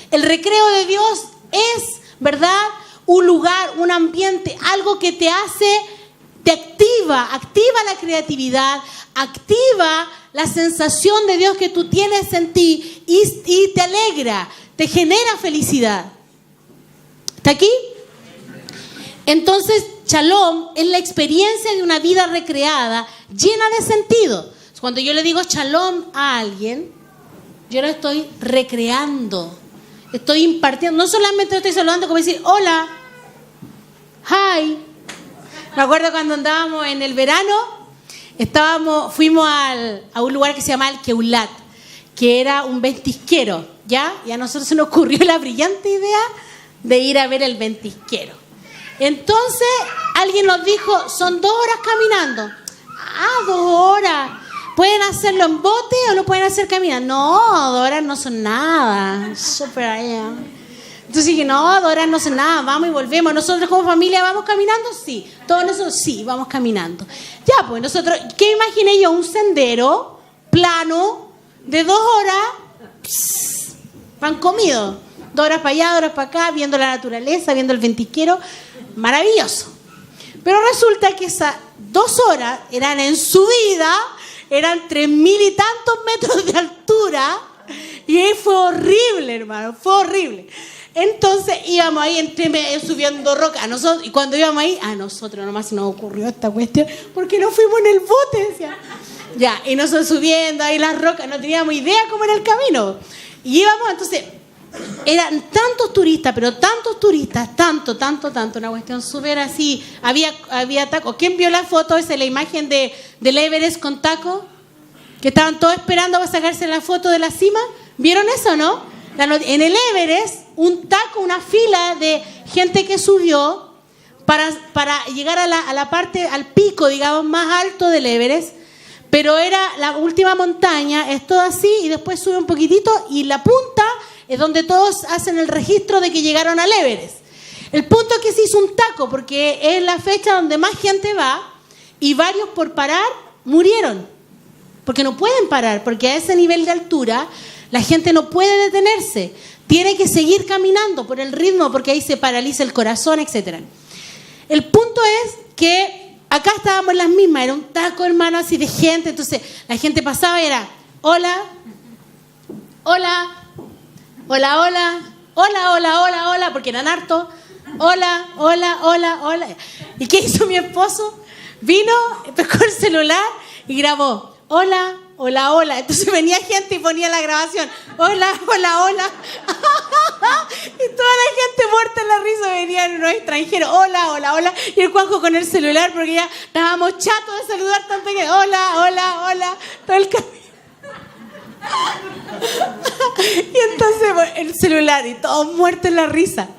El recreo de Dios es, ¿verdad?, un lugar, un ambiente, algo que te hace, te activa la creatividad, activa la sensación de Dios que tú tienes en ti y te alegra, te genera felicidad. ¿Está aquí? Entonces, shalom es la experiencia de una vida recreada, llena de sentido. Cuando yo le digo shalom a alguien, yo lo estoy recreando, estoy impartiendo. No solamente lo estoy saludando como decir, hola, hi. Me acuerdo cuando andábamos en el verano, fuimos a un lugar que se llama el Keulat, que era un ventisquero, ¿ya? Y a nosotros se nos ocurrió la brillante idea de ir a ver el ventisquero. Entonces, alguien nos dijo, son 2 horas caminando. 2 horas. ¿Pueden hacerlo en bote o lo pueden hacer caminando? No, 2 horas no son nada. Súper allá. Entonces dije, no, 2 horas no son nada, vamos y volvemos. Nosotros como familia vamos caminando, sí. Todos nosotros, sí, vamos caminando. Ya, pues nosotros, ¿qué imaginé yo? Un sendero plano de 2 horas, pan comido. 2 horas para allá, 2 horas para acá, viendo la naturaleza, viendo el ventisquero. Maravilloso. Pero resulta que esas 2 horas eran en subida, eran 3.000 y tantos metros de altura, y fue horrible, hermano, fue horrible. Entonces íbamos ahí subiendo roca. Y cuando íbamos ahí, a nosotros nomás se nos ocurrió esta cuestión, porque no fuimos en el bote, decía. Ya, y nosotros subiendo ahí las rocas, no teníamos idea cómo era el camino. Y íbamos, entonces, eran tantos turistas, pero tantos turistas, tanto, una cuestión súper así. Había tacos. ¿Quién vio la foto? Esa es la imagen del Everest con tacos, que estaban todos esperando para sacarse la foto de la cima. ¿Vieron eso, no? En el Everest, un taco, una fila de gente que subió para llegar a la parte, al pico, digamos, más alto del Everest. Pero era la última montaña, es todo así, y después sube un poquitito, y la punta es donde todos hacen el registro de que llegaron al Everest. El punto es que se hizo un taco, porque es la fecha donde más gente va, y varios por parar murieron. Porque no pueden parar, porque a ese nivel de altura la gente no puede detenerse. Tiene que seguir caminando por el ritmo, porque ahí se paraliza el corazón, etc. El punto es que acá estábamos en las mismas, era un taco, hermano, así de gente. Entonces la gente pasaba y era, hola, hola, hola, hola, hola, hola, hola, hola, porque eran hartos. Hola, hola, hola, hola. ¿Y qué hizo mi esposo? Vino, pescó el celular y grabó, hola, hola, hola. Entonces venía gente y ponía la grabación, hola, hola, hola. Y toda la gente muerta en la risa, venían unos extranjeros, hola, hola, hola. Y el Juanjo con el celular, porque ya estábamos chatos de saludar tanto que, hola, hola, hola, todo el camino. Y entonces el celular y todos muertos en la risa.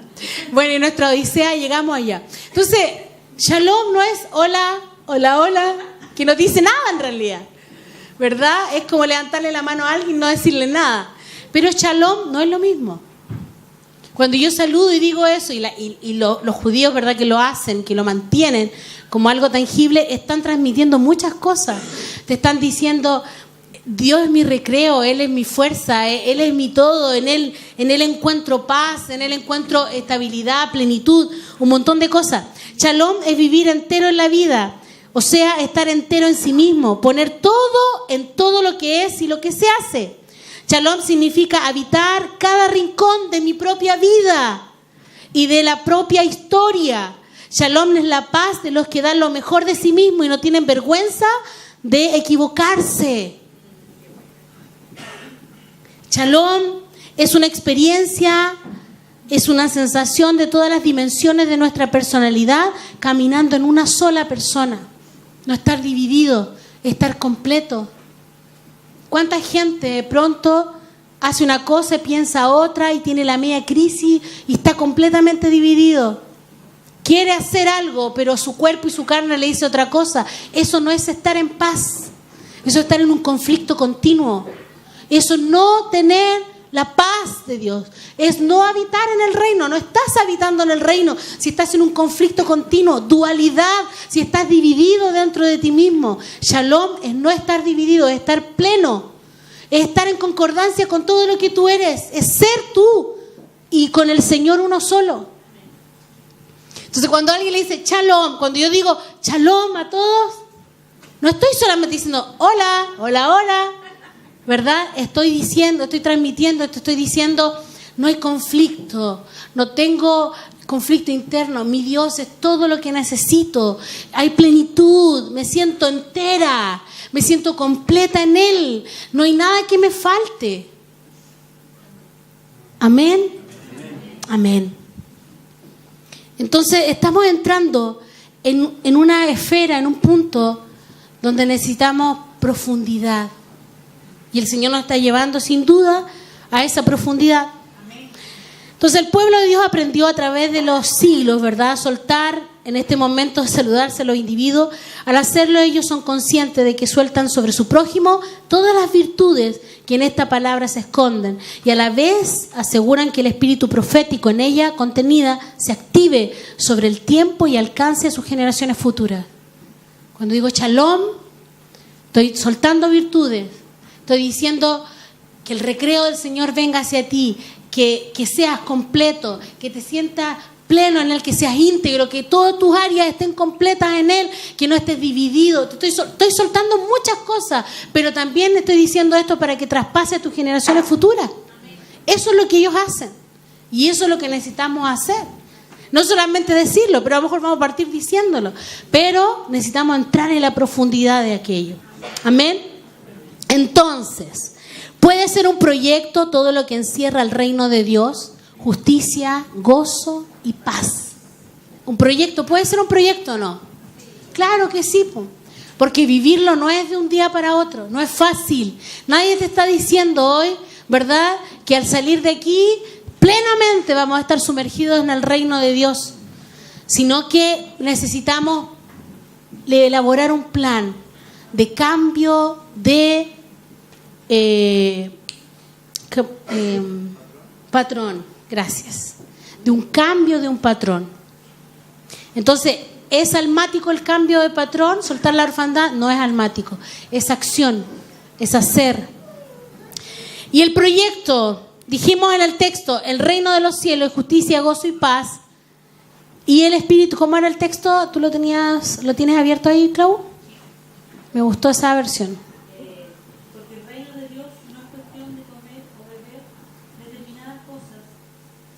Bueno, y en nuestra odisea llegamos allá. Entonces, Shalom no es hola, hola, hola, que no dice nada en realidad, ¿verdad? Es como levantarle la mano a alguien y no decirle nada. Pero Shalom no es lo mismo. Cuando yo saludo y digo eso, y los judíos, ¿verdad?, que lo hacen, que lo mantienen como algo tangible, están transmitiendo muchas cosas. Te están diciendo, Dios es mi recreo, Él es mi fuerza, Él es mi todo, en Él encuentro paz, en Él encuentro estabilidad, plenitud, un montón de cosas. Shalom es vivir entero en la vida, o sea, estar entero en sí mismo, poner todo en todo lo que es y lo que se hace. Shalom significa habitar cada rincón de mi propia vida y de la propia historia. Shalom es la paz de los que dan lo mejor de sí mismo y no tienen vergüenza de equivocarse. Shalom es una experiencia, es una sensación de todas las dimensiones de nuestra personalidad caminando en una sola persona. No estar dividido, estar completo. ¿Cuánta gente de pronto hace una cosa y piensa otra y tiene la media crisis y está completamente dividido? Quiere hacer algo, pero su cuerpo y su carne le dice otra cosa. Eso no es estar en paz. Eso es estar en un conflicto continuo. Eso es no tener la paz de Dios. Es no habitar en el reino. No estás habitando en el reino si estás en un conflicto continuo, dualidad, si estás dividido dentro de ti mismo. Shalom es no estar dividido, es estar pleno, es estar en concordancia con todo lo que tú eres, es ser tú y con el Señor uno solo. Entonces cuando alguien le dice shalom, cuando yo digo shalom a todos, no estoy solamente diciendo hola, hola, hola, ¿verdad? Estoy transmitiendo, estoy diciendo, no hay conflicto, no tengo conflicto interno, mi Dios es todo lo que necesito, hay plenitud, me siento entera, me siento completa en Él, no hay nada que me falte. Amén. Amén. Entonces estamos entrando en una esfera, en un punto donde necesitamos profundidad. Y el Señor nos está llevando sin duda a esa profundidad. Entonces el pueblo de Dios aprendió a través de los siglos, ¿verdad?, a soltar en este momento, a saludarse a los individuos. Al hacerlo ellos son conscientes de que sueltan sobre su prójimo todas las virtudes que en esta palabra se esconden. Y a la vez aseguran que el espíritu profético en ella contenida se active sobre el tiempo y alcance a sus generaciones futuras. Cuando digo shalom, estoy soltando virtudes. Estoy diciendo que el recreo del Señor venga hacia ti, que seas completo, que te sientas pleno en Él, que seas íntegro, que todas tus áreas estén completas en Él, que no estés dividido. Estoy soltando muchas cosas, pero también estoy diciendo esto para que traspase a tus generaciones futuras. Eso es lo que ellos hacen y eso es lo que necesitamos hacer. No solamente decirlo, pero a lo mejor vamos a partir diciéndolo, pero necesitamos entrar en la profundidad de aquello. Amén. Entonces, puede ser un proyecto todo lo que encierra el reino de Dios, justicia, gozo y paz. ¿Un proyecto puede ser un proyecto o no? Claro que sí, porque vivirlo no es de un día para otro, no es fácil. Nadie te está diciendo hoy, ¿verdad?, que al salir de aquí plenamente vamos a estar sumergidos en el reino de Dios. sino que necesitamos elaborar un plan de cambio de patrón. Gracias. De un cambio de un patrón. Entonces, ¿es almático el cambio de patrón? Soltar la orfandad no es almático, es acción, es hacer. Y el proyecto, dijimos en el texto, el reino de los cielos, justicia, gozo y paz. Y el espíritu, ¿cómo era el texto? ¿Tú lo tienes abierto ahí, Clau? Me gustó esa versión. Porque el reino de Dios no es cuestión de comer o beber determinadas cosas,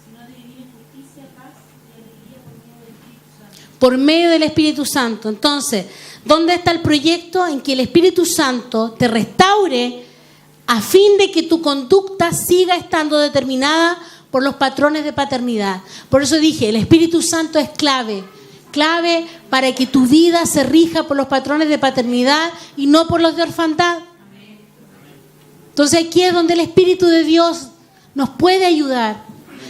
sino de vivir en justicia, paz y alegría por medio del Espíritu Santo. Por medio del Espíritu Santo. Entonces, ¿dónde está el proyecto en que el Espíritu Santo te restaure a fin de que tu conducta siga estando determinada por los patrones de paternidad? Por eso dije, el Espíritu Santo es clave para que tu vida se rija por los patrones de paternidad y no por los de orfandad. Entonces aquí es donde el Espíritu de Dios nos puede ayudar.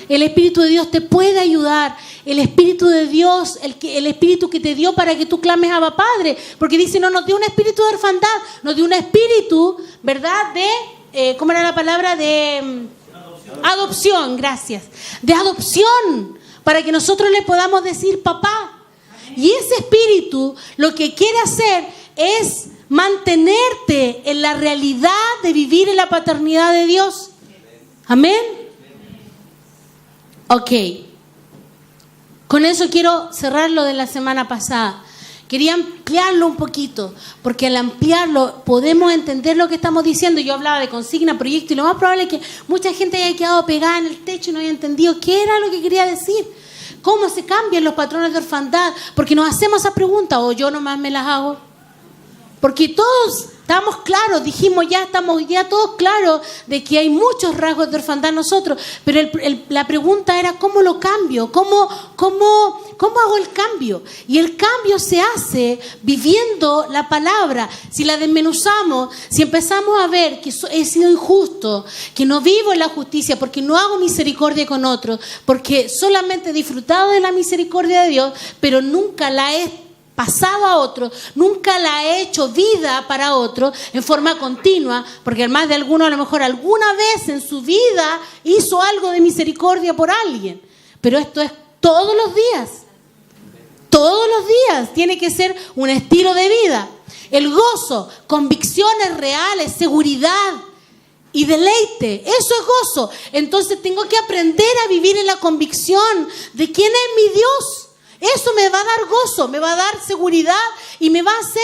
El Espíritu de Dios te puede ayudar. El Espíritu de Dios, el Espíritu que te dio para que tú clames a Abba Padre. Porque dice, no nos dio un espíritu de orfandad, nos dio un espíritu, ¿verdad? De, ¿cómo era la palabra? De adopción, gracias. De adopción, para que nosotros le podamos decir papá. Y ese espíritu lo que quiere hacer es mantenerte en la realidad de vivir en la paternidad de Dios. Amén. Ok. Con eso quiero cerrar lo de la semana pasada. Quería ampliarlo un poquito, porque al ampliarlo podemos entender lo que estamos diciendo. Yo hablaba de consigna, proyecto, y lo más probable es que mucha gente haya quedado pegada en el techo y no haya entendido qué era lo que quería decir. ¿Cómo se cambian los patrones de orfandad? Porque nos hacemos esa pregunta, o yo nomás me las hago. Porque todos estamos claros, dijimos estamos ya todos claros de que hay muchos rasgos de orfandad en nosotros, pero la pregunta era ¿cómo lo cambio? ¿Cómo hago el cambio? Y el cambio se hace viviendo la palabra. Si la desmenuzamos, si empezamos a ver que he sido injusto, que no vivo en la justicia, porque no hago misericordia con otros, porque solamente he disfrutado de la misericordia de Dios, pero nunca la he pasado a otro, nunca la he hecho vida para otro en forma continua, porque más de alguno a lo mejor alguna vez en su vida hizo algo de misericordia por alguien, pero esto es todos los días, tiene que ser un estilo de vida. El gozo, convicciones reales, seguridad y deleite, eso es gozo. Entonces tengo que aprender a vivir en la convicción de quién es mi Dios. Eso me va a dar gozo, me va a dar seguridad y me va a hacer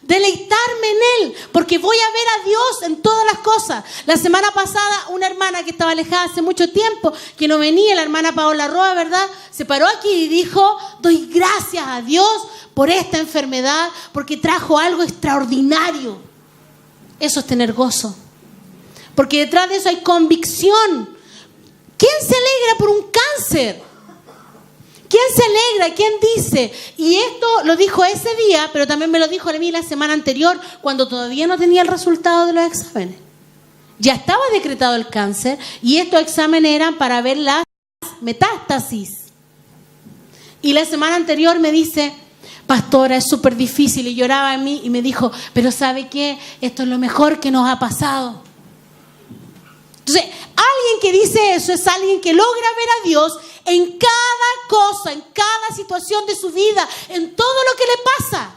deleitarme en Él, porque voy a ver a Dios en todas las cosas. La semana pasada una hermana que estaba alejada hace mucho tiempo, que no venía, la hermana Paola Roa, ¿verdad? Se paró aquí y dijo, doy gracias a Dios por esta enfermedad, porque trajo algo extraordinario. Eso es tener gozo, porque detrás de eso hay convicción. ¿Quién se alegra por un cáncer? ¿Quién se alegra? ¿Quién dice? Y esto lo dijo ese día, pero también me lo dijo a mí la semana anterior, cuando todavía no tenía el resultado de los exámenes. Ya estaba decretado el cáncer y estos exámenes eran para ver las metástasis. Y la semana anterior me dice, pastora, es súper difícil, y lloraba en mí y me dijo, pero ¿sabe qué? Esto es lo mejor que nos ha pasado. Entonces, alguien que dice eso es alguien que logra ver a Dios en cada cosa, en cada situación de su vida, en todo lo que le pasa.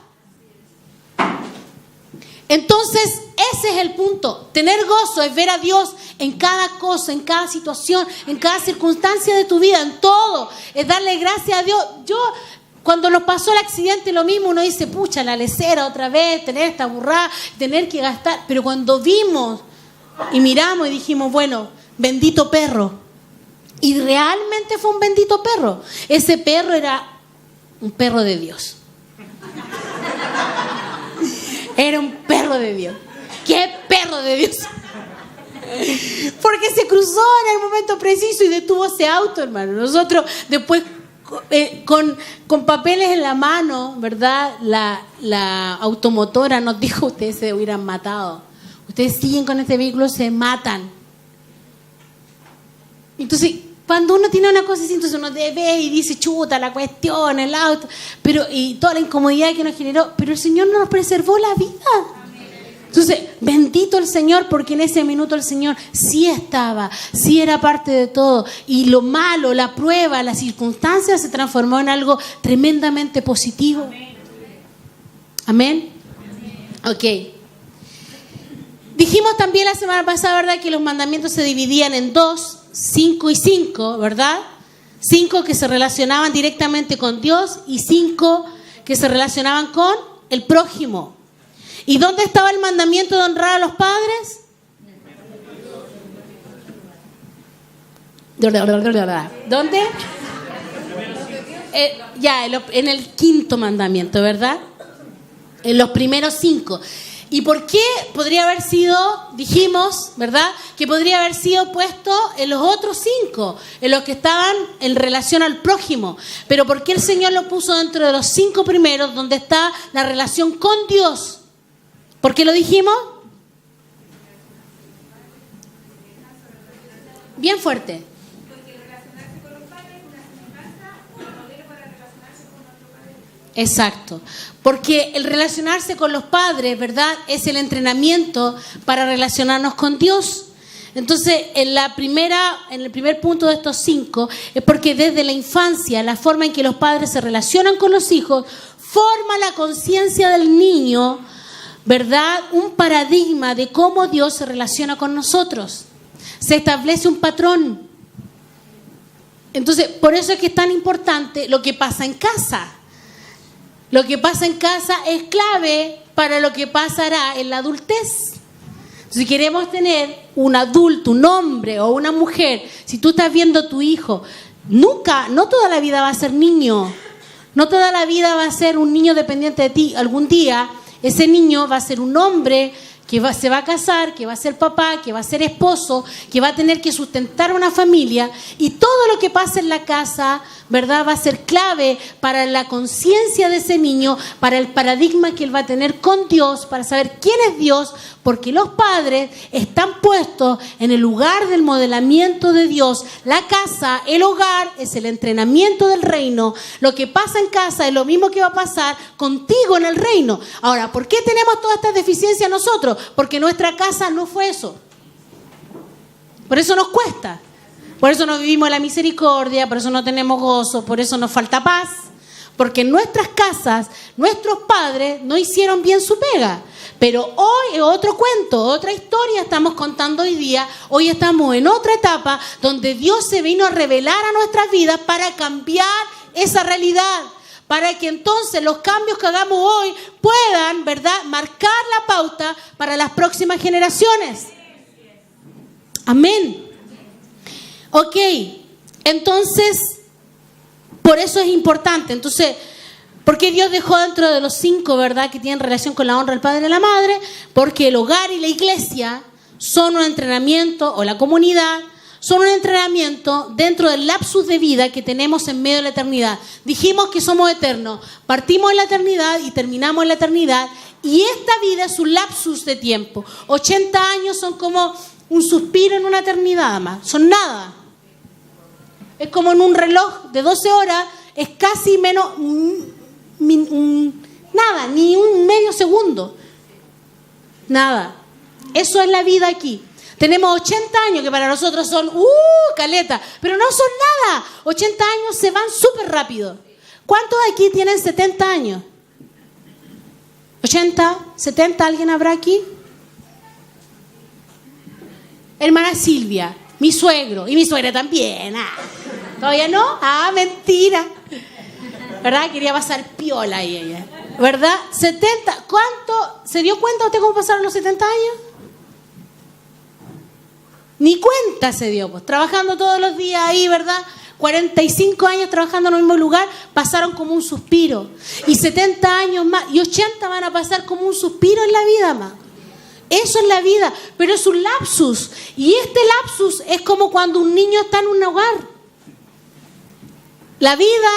Entonces, ese es el punto. Tener gozo es ver a Dios en cada cosa, en cada situación, en cada circunstancia de tu vida, en todo. Es darle gracias a Dios. Cuando nos pasó el accidente, lo mismo, uno dice, pucha, la lesera otra vez, tener esta burrada, tener que gastar. Pero cuando vimos y miramos y dijimos, bueno, bendito perro. Y realmente fue un bendito perro. Ese perro era un perro de Dios. Era un perro de Dios. ¡Qué perro de Dios! Porque se cruzó en el momento preciso y detuvo ese auto, hermano. Nosotros después con papeles en la mano, ¿verdad? La automotora nos dijo, ustedes se hubieran matado. Ustedes siguen con este vehículo, se matan. Entonces, Cuando uno tiene una cosa así, entonces uno ve y dice, chuta, la cuestión, el auto, y toda la incomodidad que nos generó, pero el Señor nos preservó la vida. Entonces, bendito el Señor, porque en ese minuto el Señor sí estaba, sí era parte de todo. Y lo malo, la prueba, la circunstancia se transformó en algo tremendamente positivo. Amén. Ok. Dijimos también la semana pasada, ¿verdad?, que los mandamientos se dividían en 2, 5 y 5, ¿verdad? 5 que se relacionaban directamente con Dios y 5 que se relacionaban con el prójimo. ¿Y dónde estaba el mandamiento de honrar a los padres? ¿Dónde? En el 5.º mandamiento, ¿verdad? En los primeros 5. ¿Y por qué podría haber sido, dijimos, ¿verdad?, que podría haber sido puesto en los otros 5, en los que estaban en relación al prójimo? Pero ¿por qué el Señor lo puso dentro de los 5 primeros, donde está la relación con Dios? ¿Por qué lo dijimos? Bien fuerte. Porque relacionarse con los padres es una semejanza o un modelo para relacionarse con nuestro padre. Exacto. Porque el relacionarse con los padres, ¿verdad?, es el entrenamiento para relacionarnos con Dios. Entonces, en el primer punto de estos 5, es porque desde la infancia, la forma en que los padres se relacionan con los hijos, forma la conciencia del niño, ¿verdad?, un paradigma de cómo Dios se relaciona con nosotros. Se establece un patrón. Entonces, por eso es que es tan importante lo que pasa en casa. Lo que pasa en casa es clave para lo que pasará en la adultez. Si queremos tener un adulto, un hombre o una mujer, si tú estás viendo a tu hijo, no toda la vida va a ser niño. No toda la vida va a ser un niño dependiente de ti. Algún día ese niño va a ser un hombre que se va a casar, que va a ser papá, que va a ser esposo, que va a tener que sustentar una familia, y todo lo que pasa en la casa, ¿verdad?, va a ser clave para la conciencia de ese niño, para el paradigma que él va a tener con Dios, para saber quién es Dios, porque los padres están puestos en el lugar del modelamiento de Dios. La casa, el hogar, es el entrenamiento del reino. Lo que pasa en casa es lo mismo que va a pasar contigo en el reino. Ahora, ¿por qué tenemos todas estas deficiencias nosotros? Porque nuestra casa no fue eso. Por eso nos cuesta. Por eso no vivimos la misericordia, por eso no tenemos gozo, por eso nos falta paz. Porque en nuestras casas, nuestros padres no hicieron bien su pega. Pero hoy es otro cuento, otra historia estamos contando hoy día. Hoy estamos en otra etapa donde Dios se vino a revelar a nuestras vidas para cambiar esa realidad. Para que entonces los cambios que hagamos hoy puedan, ¿verdad?, marcar la pauta para las próximas generaciones. Amén. Ok, entonces, por eso es importante. Entonces, ¿por qué Dios dejó dentro de los 5, ¿verdad?, que tienen relación con la honra del padre y la madre? Porque el hogar y la iglesia son un entrenamiento, o la comunidad, son un entrenamiento dentro del lapsus de vida que tenemos en medio de la eternidad. Dijimos que somos eternos. Partimos en la eternidad y terminamos en la eternidad. Y esta vida es un lapsus de tiempo. 80 años son como un suspiro en una eternidad más. Son nada. Es como en un reloj de 12 horas. Es casi menos... nada, ni un medio segundo. Nada. Eso es la vida aquí. Tenemos 80 años que para nosotros son caleta, pero no son nada. 80 años se van súper rápido. ¿Cuántos aquí tienen 70 años? ¿80? ¿70? ¿Alguien habrá aquí? Hermana Silvia, mi suegro y mi suegra también. ¿Todavía no? Mentira. ¿Verdad? Quería pasar piola ahí ella. ¿Verdad? 70. ¿Cuánto? ¿Se dio cuenta usted cómo pasaron los 70 años? Ni cuenta se dio, pues. Trabajando todos los días ahí, ¿verdad? 45 años trabajando en el mismo lugar, pasaron como un suspiro. Y 70 años más, y 80 van a pasar como un suspiro en la vida más. Eso es la vida, pero es un lapsus. Y este lapsus es como cuando un niño está en un hogar. La vida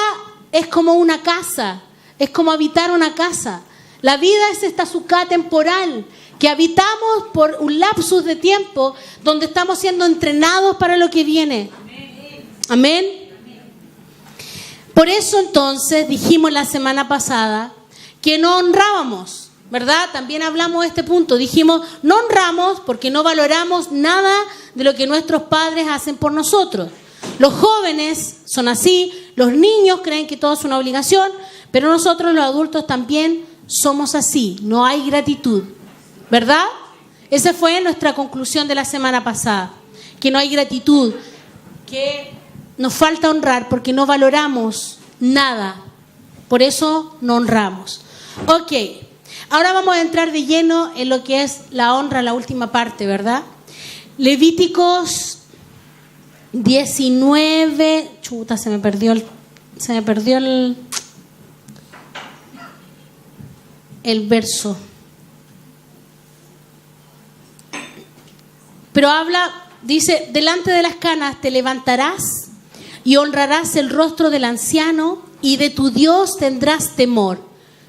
es como una casa, es como habitar una casa. La vida es esta sucá temporal que habitamos por un lapsus de tiempo donde estamos siendo entrenados para lo que viene. Amén. Por eso entonces dijimos la semana pasada que no honrábamos, ¿verdad? También hablamos de este punto. Dijimos, no honramos porque no valoramos nada de lo que nuestros padres hacen por nosotros. Los jóvenes son así, los niños creen que todo es una obligación, pero nosotros los adultos también somos así. No hay gratitud, ¿verdad? Esa fue nuestra conclusión de la semana pasada, que no hay gratitud, que nos falta honrar porque no valoramos nada. Por eso no honramos. Ok, ahora vamos a entrar de lleno en lo que es la honra, la última parte, ¿verdad? Levíticos 19. Chuta, se me perdió el verso. Pero dice, delante de las canas te levantarás y honrarás el rostro del anciano y de tu Dios tendrás temor.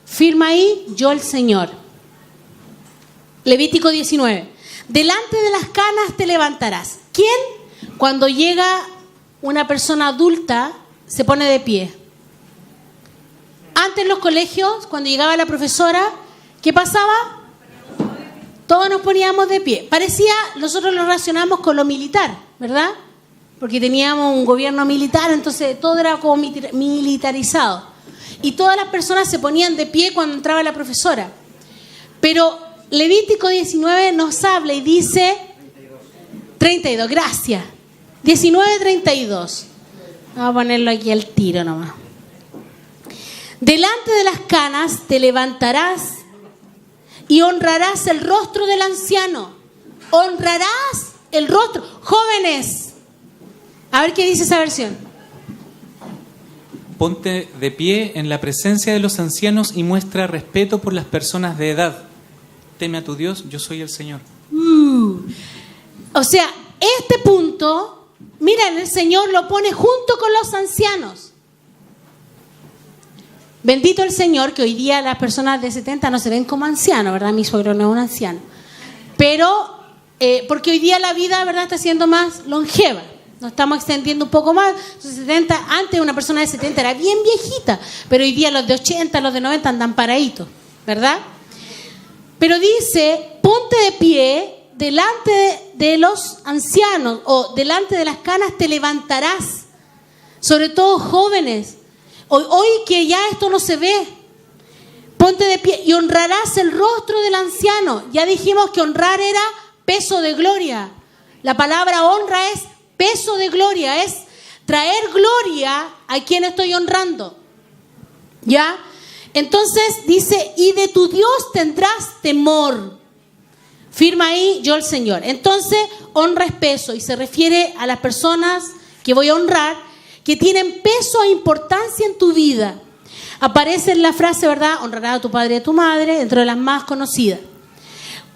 Firma ahí, yo el Señor. Levítico 19. Delante de las canas te levantarás. ¿Quién? Cuando llega una persona adulta, se pone de pie. Antes en los colegios, cuando llegaba la profesora, ¿qué pasaba? Todos nos poníamos de pie. Nosotros lo relacionamos con lo militar, ¿verdad? Porque teníamos un gobierno militar, entonces todo era como militarizado. Y todas las personas se ponían de pie cuando entraba la profesora. Pero Levítico 19 nos habla y dice... 32, gracias. 19:32. Vamos a ponerlo aquí al tiro nomás. Delante de las canas te levantarás y honrarás el rostro del anciano. Honrarás el rostro. Jóvenes, a ver qué dice esa versión. Ponte de pie en la presencia de los ancianos y muestra respeto por las personas de edad. Teme a tu Dios, yo soy el Señor. O sea, este punto, miren, el Señor lo pone junto con los ancianos. Bendito el Señor, que hoy día las personas de 70 no se ven como ancianos, ¿verdad? Mi suegro no es un anciano. Pero, porque hoy día la vida, ¿verdad?, está siendo más longeva. Nos estamos extendiendo un poco más. Entonces, 70, antes una persona de 70 era bien viejita, pero hoy día los de 80, los de 90 andan paraditos, ¿verdad? Pero dice, ponte de pie delante de los ancianos o delante de las canas te levantarás. Sobre todo jóvenes. Hoy que ya esto no se ve, ponte de pie y honrarás el rostro del anciano. Ya dijimos que honrar era peso de gloria. La palabra honra es peso de gloria, es traer gloria a quien estoy honrando. ¿Ya? Entonces dice, y de tu Dios tendrás temor. Firma ahí, yo el Señor. Entonces, honra es peso y se refiere a las personas que voy a honrar, que tienen peso e importancia en tu vida. Aparece en la frase, ¿verdad? Honrarás a tu padre y a tu madre, dentro de las más conocidas.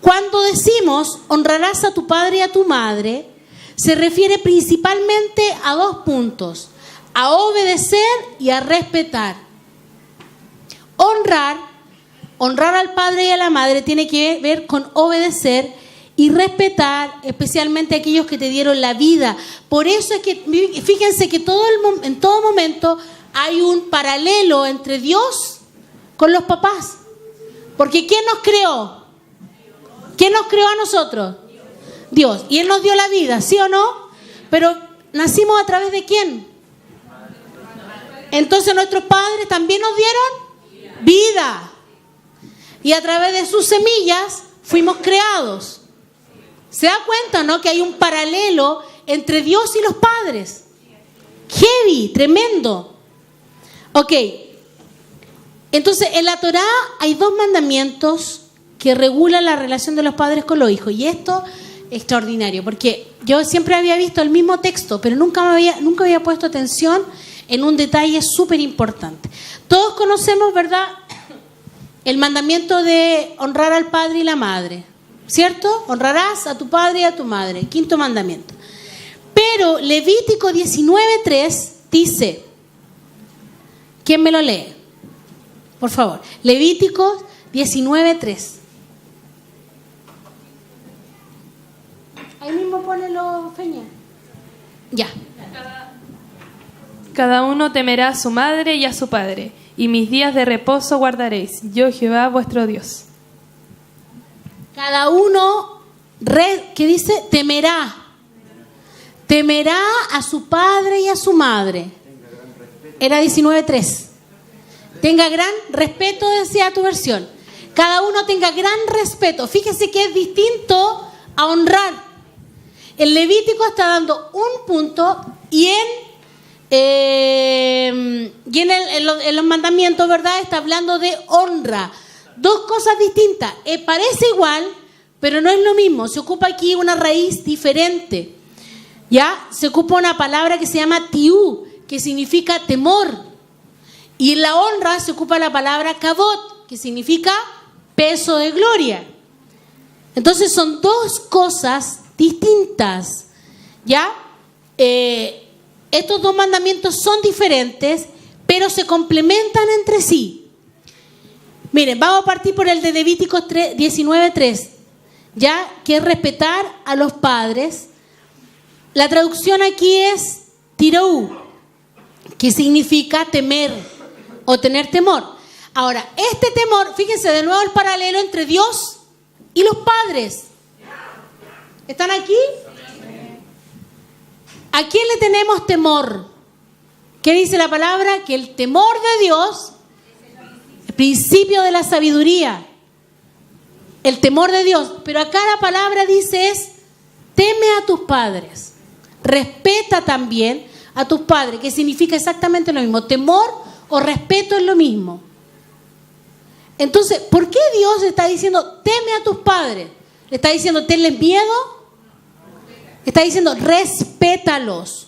Cuando decimos honrarás a tu padre y a tu madre, se refiere principalmente a dos puntos: a obedecer y a respetar. Honrar al padre y a la madre tiene que ver con obedecer y respetar, especialmente a aquellos que te dieron la vida. Por eso es que, fíjense que en todo momento hay un paralelo entre Dios con los papás. Porque ¿quién nos creó? ¿Quién nos creó a nosotros? Dios. Y Él nos dio la vida, ¿sí o no? Pero ¿nacimos a través de quién? Entonces nuestros padres también nos dieron vida. Y a través de sus semillas fuimos creados. ¿Se da cuenta, no? Que hay un paralelo entre Dios y los padres. Heavy, tremendo. Ok. Entonces, en la Torá hay dos mandamientos que regulan la relación de los padres con los hijos. Y esto es extraordinario, porque yo siempre había visto el mismo texto, pero nunca había puesto atención en un detalle súper importante. Todos conocemos, ¿verdad?, el mandamiento de honrar al padre y la madre. ¿Cierto? Honrarás a tu padre y a tu madre. Quinto mandamiento. Pero Levítico 19:3 dice, ¿quién me lo lee? Por favor. Levítico 19:3. Ahí mismo ponelo, Feña. Ya. Cada uno temerá a su madre y a su padre, y mis días de reposo guardaréis. Yo, Jehová, vuestro Dios. Cada uno, ¿qué dice? Temerá. Temerá a su padre y a su madre. Era 19:3. Tenga gran respeto, decía tu versión. Cada uno tenga gran respeto. Fíjese que es distinto a honrar. El Levítico está dando un punto y en los mandamientos, ¿verdad? Está hablando de honra. Dos cosas distintas. Parece igual, pero no es lo mismo. Se ocupa aquí una raíz diferente. ¿Ya? Se ocupa una palabra que se llama tiú, que significa temor. Y en la honra se ocupa la palabra kabot, que significa peso de gloria. Entonces son dos cosas distintas. ¿Ya? Estos dos mandamientos son diferentes, pero se complementan entre sí. Miren, vamos a partir por el de Levítico 19:3, ¿ya? Que es respetar a los padres. La traducción aquí es tirou, que significa temer o tener temor. Ahora, este temor, fíjense de nuevo el paralelo entre Dios y los padres. ¿Están aquí? ¿A quién le tenemos temor? ¿Qué dice la palabra? Que el temor de Dios, el principio de la sabiduría, el temor de Dios. Pero acá la palabra dice es, teme a tus padres. Respeta también a tus padres, que significa exactamente lo mismo. Temor o respeto es lo mismo. Entonces, ¿por qué Dios está diciendo, teme a tus padres? ¿Le está diciendo, tenles miedo? Está diciendo, respétalos.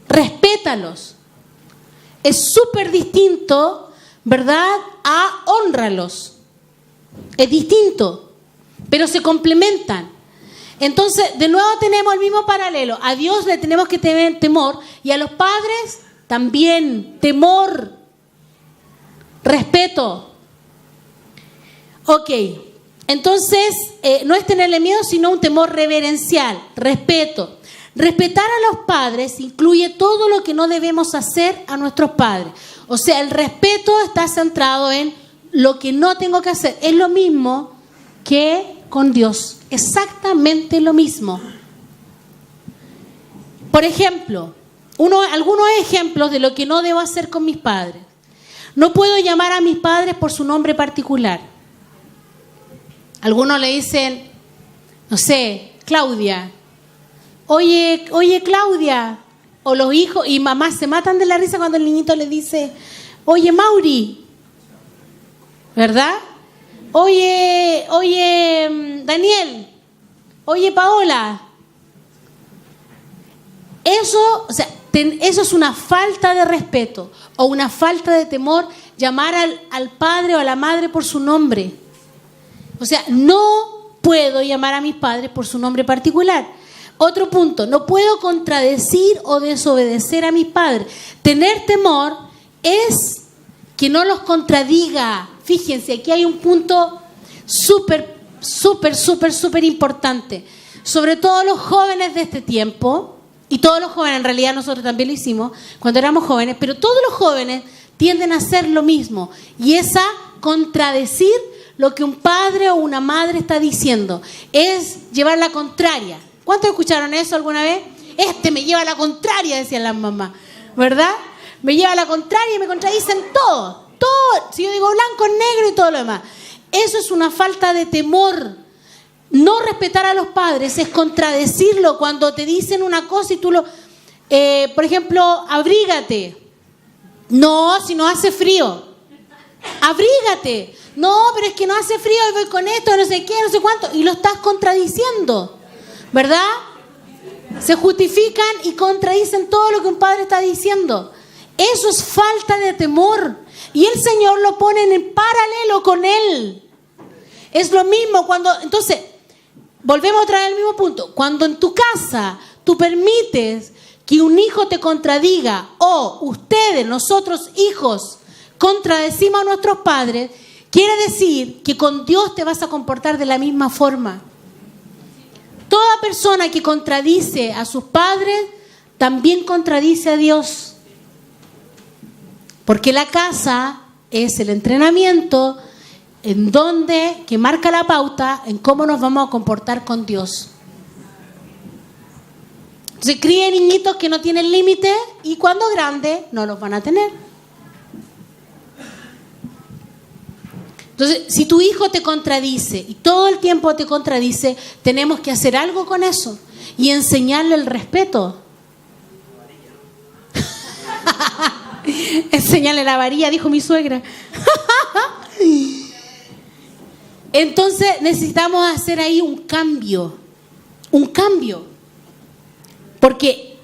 Respétalos. Es súper distinto, ¿verdad?, a honralos. Es distinto, pero se complementan. Entonces, de nuevo tenemos el mismo paralelo. A Dios le tenemos que tener temor y a los padres también temor, respeto. Ok, entonces no es tenerle miedo, sino un temor reverencial, respeto. Respetar a los padres incluye todo lo que no debemos hacer a nuestros padres. O sea, el respeto está centrado en lo que no tengo que hacer. Es lo mismo que con Dios, exactamente lo mismo. Por ejemplo, algunos ejemplos de lo que no debo hacer con mis padres. No puedo llamar a mis padres por su nombre particular. Algunos le dicen, no sé, Claudia. Oye, Claudia. O los hijos y mamás se matan de la risa cuando el niñito le dice, oye, Mauri. ¿Verdad? Oye, Daniel. Oye, Paola. Eso es una falta de respeto o una falta de temor, llamar al padre o a la madre por su nombre. O sea, no puedo llamar a mis padres por su nombre particular. Otro punto, no puedo contradecir o desobedecer a mis padres. Tener temor es que no los contradiga. Fíjense, aquí hay un punto súper importante. Sobre todo los jóvenes de este tiempo, y todos los jóvenes, en realidad nosotros también lo hicimos cuando éramos jóvenes, pero todos los jóvenes tienden a hacer lo mismo, y es a contradecir lo que un padre o una madre está diciendo. Es llevar la contraria. ¿Cuántos escucharon eso alguna vez? Me lleva la contraria, decían las mamás, ¿verdad? Me lleva la contraria y me contradicen todo. Si yo digo blanco, negro y todo lo demás. Eso es una falta de temor. No respetar a los padres es contradecirlo cuando te dicen una cosa y tú por ejemplo, abrígate. No, si no hace frío. Abrígate. No, pero es que no hace frío y voy con esto, no sé qué, no sé cuánto. Y lo estás contradiciendo, ¿verdad? Se justifican y contradicen todo lo que un padre está diciendo. Eso es falta de temor. Y el Señor lo pone en paralelo con él. Es lo mismo cuando... Entonces, volvemos a traer el mismo punto. Cuando en tu casa tú permites que un hijo te contradiga, o ustedes, nosotros hijos, contradecimos a nuestros padres, quiere decir que con Dios te vas a comportar de la misma forma. Toda persona que contradice a sus padres también contradice a Dios. Porque la casa es el entrenamiento que marca la pauta en cómo nos vamos a comportar con Dios. Entonces críe niñitos que no tienen límite y cuando grandes no los van a tener. Entonces, si tu hijo te contradice y todo el tiempo te contradice, tenemos que hacer algo con eso y enseñarle el respeto. Enseñarle la varilla, dijo mi suegra. Entonces necesitamos hacer ahí un cambio. Porque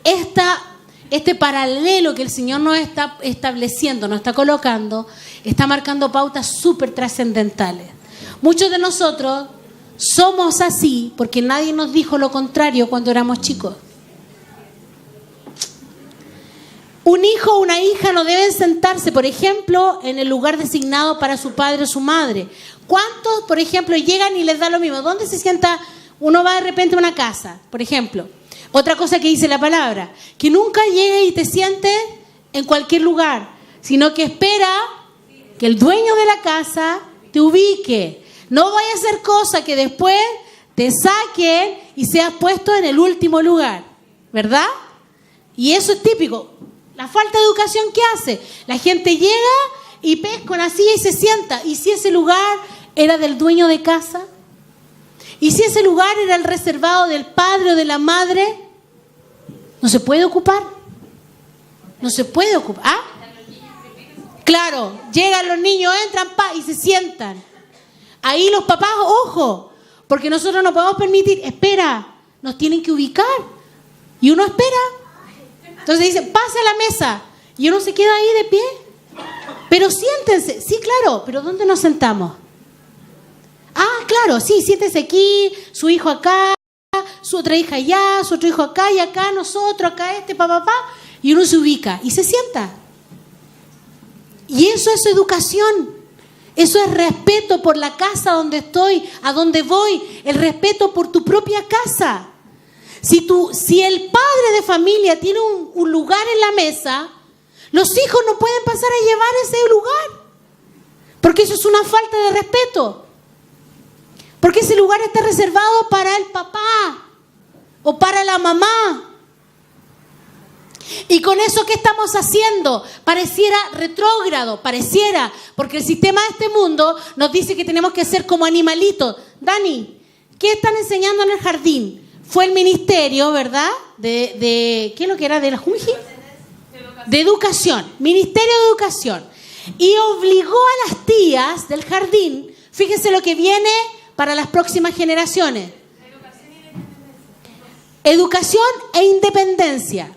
este paralelo que el Señor nos está estableciendo, nos está colocando, está marcando pautas súper trascendentales. Muchos de nosotros somos así porque nadie nos dijo lo contrario cuando éramos chicos. Un hijo o una hija no deben sentarse, por ejemplo, en el lugar designado para su padre o su madre. ¿Cuántos, por ejemplo, llegan y les da lo mismo? ¿Dónde se sienta? Uno va de repente a una casa, por ejemplo. Otra cosa que dice la palabra, que nunca llegues y te sientes en cualquier lugar, sino que espera que el dueño de la casa te ubique. No vaya a hacer cosa que después te saquen y seas puesto en el último lugar, ¿verdad? Y eso es típico. La falta de educación que hace. La gente llega y pesca una silla y se sienta. ¿Y si ese lugar era del dueño de casa? ¿Y si ese lugar era el reservado del padre o de la madre? No se puede ocupar. No se puede ocupar. ¿Ah? Claro, llegan los niños, entran y se sientan. Ahí los papás, ojo, porque nosotros no podemos permitir, espera, nos tienen que ubicar. Y uno espera. Entonces dice, pase a la mesa. Y uno se queda ahí de pie. Pero siéntense. Sí, claro, pero ¿dónde nos sentamos? Ah, claro, sí, siéntese aquí, su hijo acá, su otra hija allá, su otro hijo acá y acá, nosotros, acá papá. Y uno se ubica y se sienta. Y eso es educación. Eso es respeto por la casa donde estoy, a donde voy. El respeto por tu propia casa. Si el padre de familia tiene un lugar en la mesa, los hijos no pueden pasar a llevar ese lugar. Porque eso es una falta de respeto. Porque ese lugar está reservado para el papá o para la mamá. Y con eso, ¿qué estamos haciendo? Pareciera retrógrado, porque el sistema de este mundo nos dice que tenemos que ser como animalitos. Dani, ¿qué están enseñando en el jardín? Fue el ministerio, ¿verdad? ¿Qué es lo que era? ¿De la Junji? De educación. Ministerio de Educación. Y obligó a las tías del jardín, fíjense lo que viene para las próximas generaciones. Educación e independencia.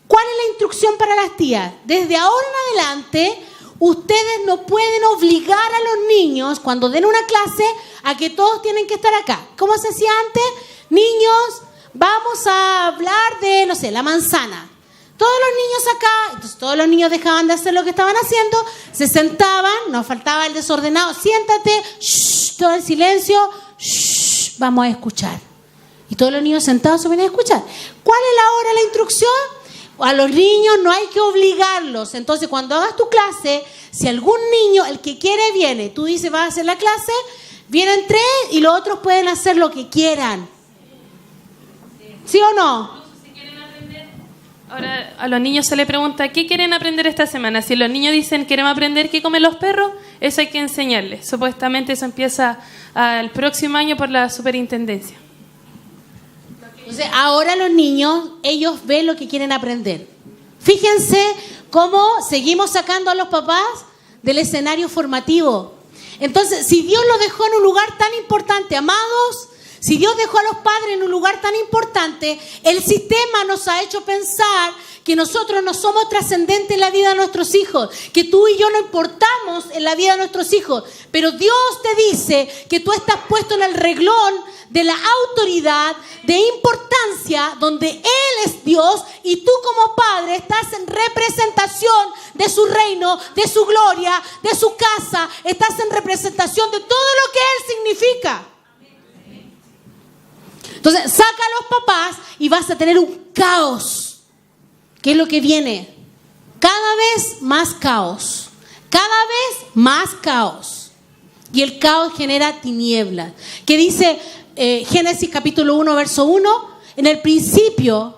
¿Cuál es la instrucción para las tías? Desde ahora en adelante, ustedes no pueden obligar a los niños, cuando den una clase, a que todos tienen que estar acá. ¿Cómo se hacía antes? Niños, vamos a hablar de, no sé, la manzana. Todos los niños acá, entonces todos los niños dejaban de hacer lo que estaban haciendo, se sentaban, nos faltaba el desordenado, siéntate, shh, todo el silencio, shh, vamos a escuchar. Y todos los niños sentados se venían a escuchar. ¿Cuál es ahora la instrucción? A los niños no hay que obligarlos. Entonces, cuando hagas tu clase, si algún niño, el que quiere, viene, tú dices, vas a hacer la clase, vienen 3 y los otros pueden hacer lo que quieran. ¿Sí o no? Ahora a los niños se les pregunta, ¿qué quieren aprender esta semana? Si los niños dicen, queremos aprender qué comen los perros, eso hay que enseñarles. Supuestamente eso empieza el próximo año por la superintendencia. Entonces, ahora los niños, ellos ven lo que quieren aprender. Fíjense cómo seguimos sacando a los papás del escenario formativo. Entonces, si Dios los dejó en un lugar tan importante, amados, si Dios dejó a los padres en un lugar tan importante, el sistema nos ha hecho pensar que nosotros no somos trascendentes en la vida de nuestros hijos, que tú y yo no importamos en la vida de nuestros hijos. Pero Dios te dice que tú estás puesto en el reglón de la autoridad, de importancia, donde Él es Dios y tú como padre estás en representación de su reino, de su gloria, de su casa, estás en representación de todo lo que Él significa. Entonces, saca a los papás y vas a tener un caos. ¿Qué es lo que viene? Cada vez más caos. Cada vez más caos. Y el caos genera tinieblas. ¿Qué dice Génesis capítulo 1, verso 1? En el principio,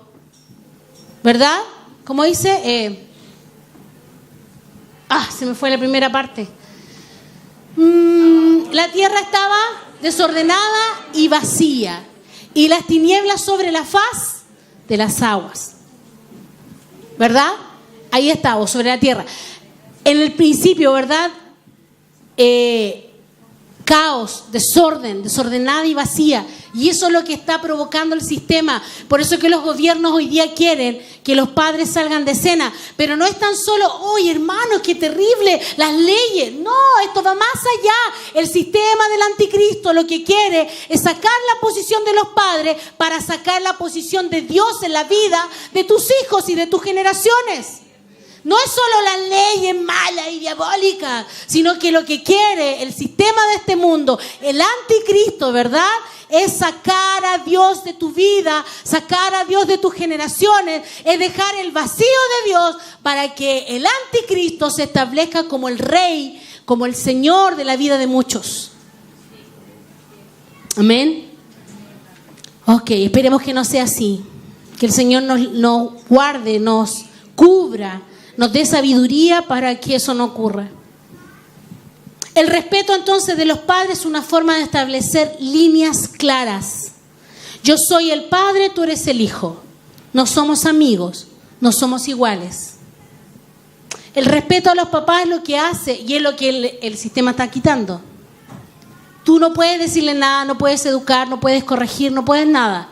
¿verdad? Como dice... se me fue la primera parte. La tierra estaba desordenada y vacía, y las tinieblas sobre la faz de las aguas. ¿Verdad? Ahí está, o sobre la tierra. En el principio, ¿verdad? Caos, desorden, desordenada y vacía. Y eso es lo que está provocando el sistema. Por eso es que los gobiernos hoy día quieren que los padres salgan de escena. Pero no es tan solo, ¡oye, hermanos, qué terrible! Las leyes. No, esto va más allá. El sistema del anticristo lo que quiere es sacar la posición de los padres para sacar la posición de Dios en la vida de tus hijos y de tus generaciones. No es solo las leyes malas y diabólicas, sino que lo que quiere el sistema de este mundo, el anticristo, ¿verdad?, es sacar a Dios de tu vida, sacar a Dios de tus generaciones, es dejar el vacío de Dios para que el anticristo se establezca como el rey, como el Señor de la vida de muchos. Amén. Ok, esperemos que no sea así. Que el Señor nos guarde, nos cubra, nos dé sabiduría para que eso no ocurra. El respeto entonces de los padres es una forma de establecer líneas claras. Yo soy el padre, tú eres el hijo. No somos amigos, no somos iguales. El respeto a los papás es lo que hace y es lo que el sistema está quitando. Tú no puedes decirle nada, no puedes educar, no puedes corregir, no puedes nada.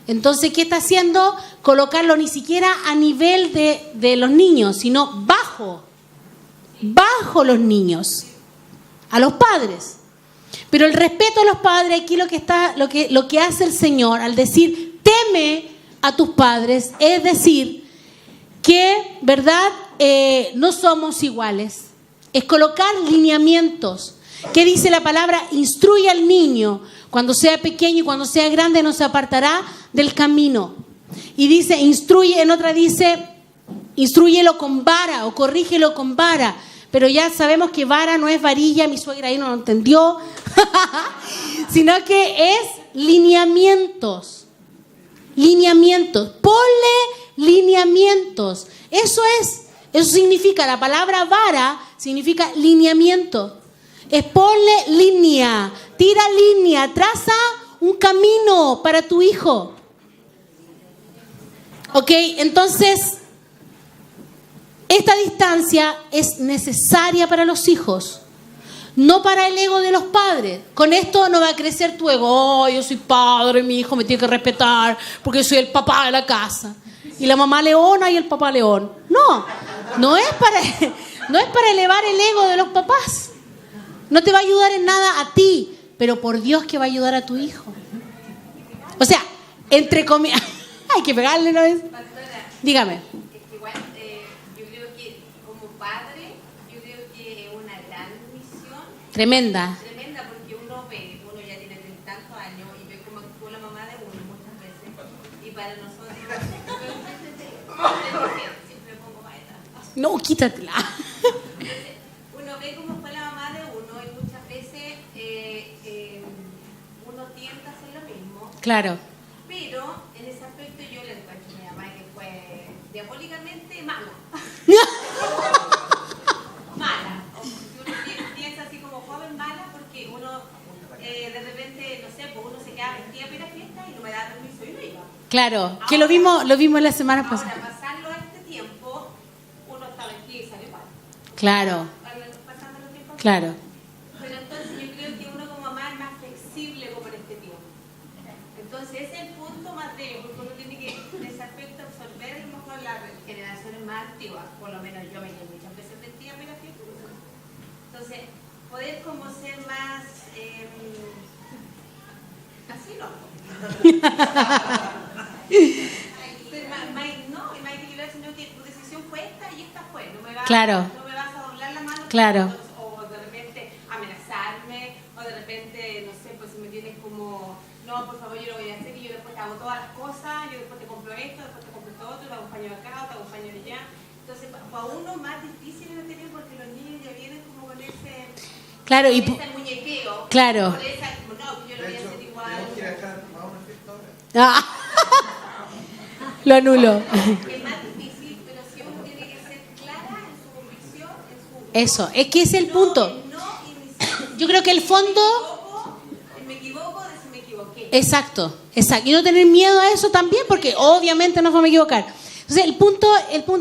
Entonces, ¿qué está haciendo? Colocarlo ni siquiera a nivel de los niños, sino bajo los niños, a los padres. Pero el respeto a los padres, aquí lo que hace el Señor al decir teme a tus padres, es decir que, ¿verdad?, no somos iguales. Es colocar lineamientos. ¿Qué dice la palabra? Instruye al niño. Cuando sea pequeño y cuando sea grande no se apartará del camino. Y dice, en otra dice, instrúyelo con vara o corrígelo con vara. Pero ya sabemos que vara no es varilla, mi suegra ahí no lo entendió. Sino que es lineamientos. Lineamientos. Ponle lineamientos. Eso significa, la palabra vara significa lineamiento. Es ponle línea, tira línea, traza un camino para tu hijo. Ok, entonces, esta distancia es necesaria para los hijos, no para el ego de los padres. Con esto no va a crecer tu ego. Oh, yo soy padre, mi hijo me tiene que respetar porque soy el papá de la casa. Y la mamá leona y el papá león. No es para elevar el ego de los papás. No te va a ayudar en nada a ti, pero por Dios que va a ayudar a tu hijo. O sea, entre comillas, hay que pegarle una vez. Dígame. Es que igual, yo creo que como padre, yo creo que es una gran misión. Tremenda. Tremenda, porque uno ya tiene 30 años y ve cómo actuó la mamá de uno muchas veces. Y para nosotros, siempre me pongo maestra. No, quítatela. Uno ve cómo fue la mamá de uno y muchas veces uno tiende a hacer lo mismo. Claro. Pero en ese aspecto yo le encuentro a mi mamá que fue diabólicamente mala. Mala. O si uno piensa así como joven mala, porque uno de repente, no sé, pues uno se queda vestida para ir a fiesta y no me da permiso y no iba. Claro, que lo vimos la semana pasada. Ahora, pasarlo a este tiempo, uno está vestido y sale igual. Claro, Pasando los tiempos. claro. Pero entonces yo creo que uno como mamá es más flexible como en este tiempo. Entonces ese es el punto más débil, porque uno tiene que en ese aspecto absorber a lo mejor las generaciones más antiguas, por lo menos yo me quedé muchas veces vestida para la fiesta. Entonces, poder como ser más así no. Más equilibrado, sino que tu decisión fue esta y esta fue. No me vas a doblar la mano. Claro. O de repente amenazarme, o de repente, no sé, pues si me tienes como, no, por favor, yo lo voy a hacer y yo después te hago todas las cosas, yo después te compro esto, después te compro esto otro, te acompaño acá, te acompaño allá. Entonces, para uno más difícil en este tiempo porque los niños ya vienen como con ese, Claro, y con ese muñequeo. claro. Con esa, no, yo lo voy a hacer igual. Ah. Lo anulo. Es más difícil, pero si uno tiene que ser clara en su convicción, en su... Eso, es que ese es el punto. Yo creo que el fondo... Me equivoco de si me equivoqué. Exacto. Y no tener miedo a eso también, porque obviamente nos vamos a equivocar. Entonces, el punto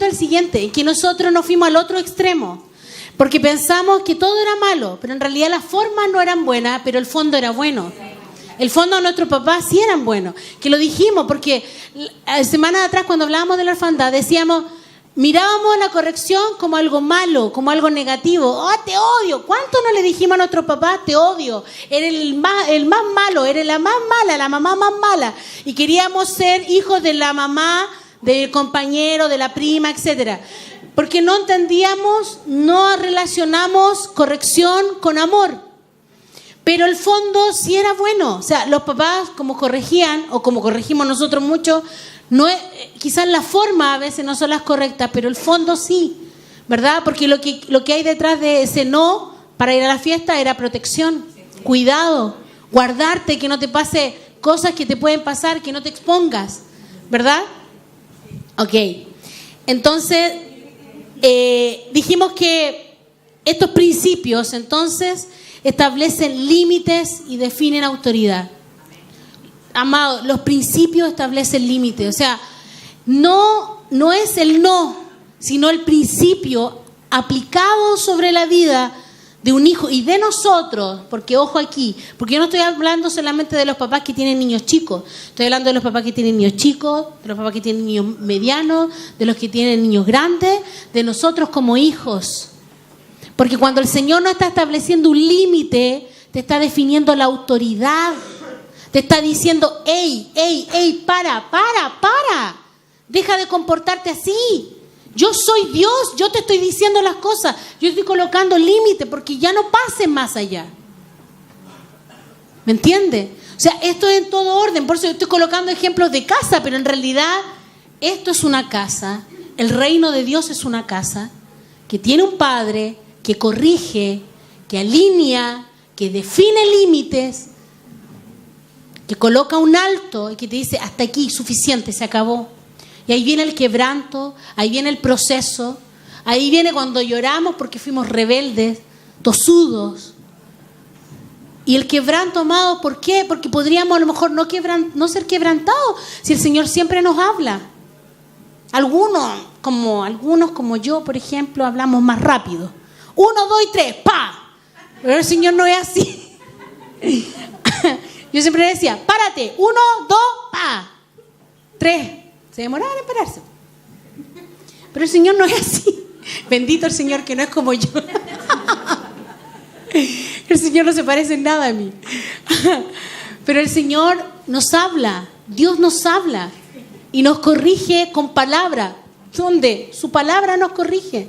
es el siguiente, que nosotros nos fuimos al otro extremo, porque pensamos que todo era malo, pero en realidad las formas no eran buenas, pero el fondo era bueno. El fondo de nuestros papás sí eran buenos, que lo dijimos, porque semanas atrás cuando hablábamos de la orfandad decíamos, mirábamos la corrección como algo malo, como algo negativo. ¡Oh, te odio! ¿Cuánto no le dijimos a nuestros papás, te odio? Eres el más malo, eres la más mala, la mamá más mala. Y queríamos ser hijos de la mamá, del compañero, de la prima, etcétera. Porque no entendíamos, no relacionamos corrección con amor. Pero el fondo sí era bueno. O sea, los papás como corregían, o como corregimos nosotros mucho, no es, quizás la forma a veces no son las correctas, pero el fondo sí, ¿verdad? Porque lo que hay detrás de ese no para ir a la fiesta era protección, cuidado, guardarte, que no te pase cosas que te pueden pasar, que no te expongas, ¿verdad? Ok, entonces dijimos que estos principios entonces establecen límites y definen autoridad. Amado, los principios establecen límites. O sea, no es el no, sino el principio aplicado sobre la vida de un hijo y de nosotros, porque ojo aquí, porque yo no estoy hablando solamente de los papás que tienen niños chicos, estoy hablando de los papás que tienen niños chicos, de los papás que tienen niños medianos, de los que tienen niños grandes, de nosotros como hijos. Porque cuando el Señor no está estableciendo un límite, te está definiendo la autoridad. Te está diciendo, ey, para. Deja de comportarte así. Yo soy Dios, yo te estoy diciendo las cosas. Yo estoy colocando límite porque ya no pases más allá. ¿Me entiendes? O sea, esto es en todo orden. Por eso yo estoy colocando ejemplos de casa, pero en realidad esto es una casa. El reino de Dios es una casa que tiene un padre, que corrige, que alinea, que define límites, que coloca un alto y que te dice, hasta aquí, suficiente, se acabó. Y ahí viene el quebranto, ahí viene el proceso, ahí viene cuando lloramos porque fuimos rebeldes, tosudos. Y el quebranto, amado, ¿por qué? Porque podríamos a lo mejor no ser quebrantados si el Señor siempre nos habla. Algunos como yo, por ejemplo, hablamos más rápido. 1, 2 y 3, ¡pa! Pero el Señor no es así. Yo siempre decía, párate, 1, 2, ¡pa! 3. Se demoraban en pararse. Pero el Señor no es así. Bendito el Señor que no es como yo. El Señor no se parece en nada a mí. Pero el Señor nos habla. Dios nos habla. Y nos corrige con palabra. ¿Dónde? Su palabra nos corrige.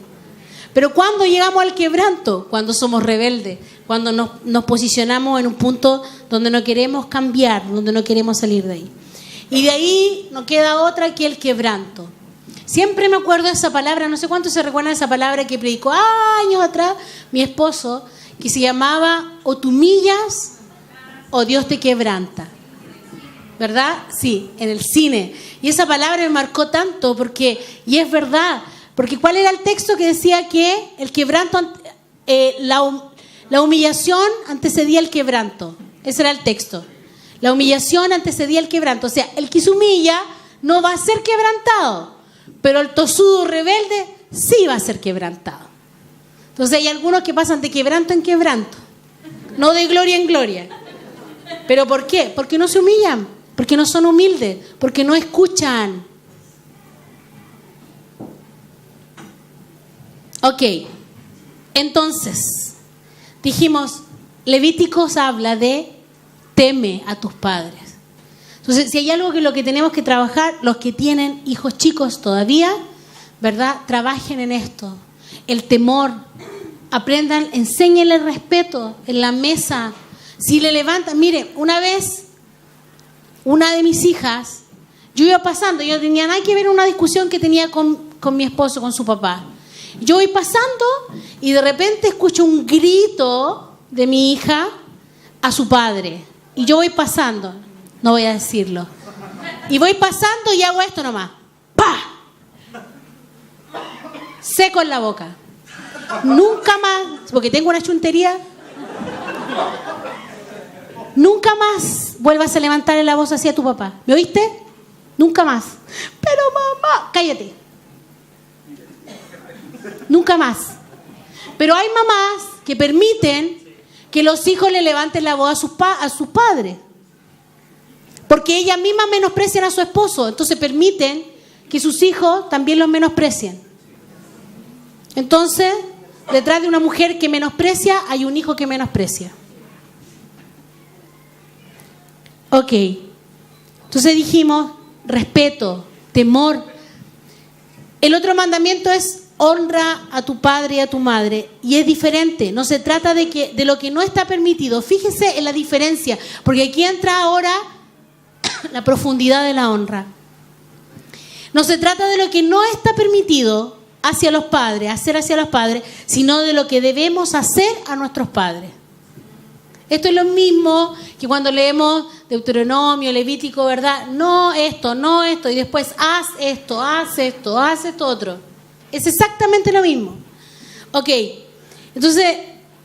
Pero cuando llegamos al quebranto, cuando somos rebeldes, cuando nos posicionamos en un punto donde no queremos cambiar, donde no queremos salir de ahí. Y de ahí no queda otra que el quebranto. Siempre me acuerdo de esa palabra, no sé cuántos se recuerdan de esa palabra que predicó años atrás mi esposo, que se llamaba o tú humillas o Dios te quebranta. ¿Verdad? Sí, en el cine. Y esa palabra me marcó tanto y es verdad. Porque ¿cuál era el texto que decía que el quebranto, la humillación antecedía el quebranto? Ese era el texto. La humillación antecedía el quebranto. O sea, el que se humilla no va a ser quebrantado, pero el tosudo rebelde sí va a ser quebrantado. Entonces hay algunos que pasan de quebranto en quebranto, no de gloria en gloria. ¿Pero por qué? Porque no se humillan, porque no son humildes, porque no escuchan. Ok, entonces dijimos, Levíticos habla de teme a tus padres. Entonces, si hay algo que lo que tenemos que trabajar, los que tienen hijos chicos todavía, ¿verdad? Trabajen en esto. El temor. Aprendan, enséñenle respeto en la mesa. Si le levantan, mire, una vez, una de mis hijas, yo iba pasando, hay que ver una discusión que tenía con mi esposo, con su papá. Yo voy pasando y de repente escucho un grito de mi hija a su padre. Y yo voy pasando, no voy a decirlo. Y voy pasando y hago esto nomás. ¡Pah! Seco en la boca. Nunca más, porque tengo una chuntería. Nunca más vuelvas a levantarle la voz hacia tu papá. ¿Me oíste? Nunca más. Pero mamá, cállate. Nunca más. Pero hay mamás que permiten que los hijos le levanten la voz a sus padres. Porque ellas mismas menosprecian a su esposo. Entonces permiten que sus hijos también los menosprecien. Entonces, detrás de una mujer que menosprecia, hay un hijo que menosprecia. Ok. Entonces dijimos, respeto, temor. El otro mandamiento es honra a tu padre y a tu madre. Y es diferente. No se trata de lo que no está permitido. Fíjese en la diferencia. Porque aquí entra ahora la profundidad de la honra. No se trata de lo que no está permitido hacia los padres, hacer hacia los padres, sino de lo que debemos hacer a nuestros padres. Esto es lo mismo que cuando leemos Deuteronomio, Levítico, ¿verdad? No esto, y después haz esto otro. Es exactamente lo mismo. Ok, entonces,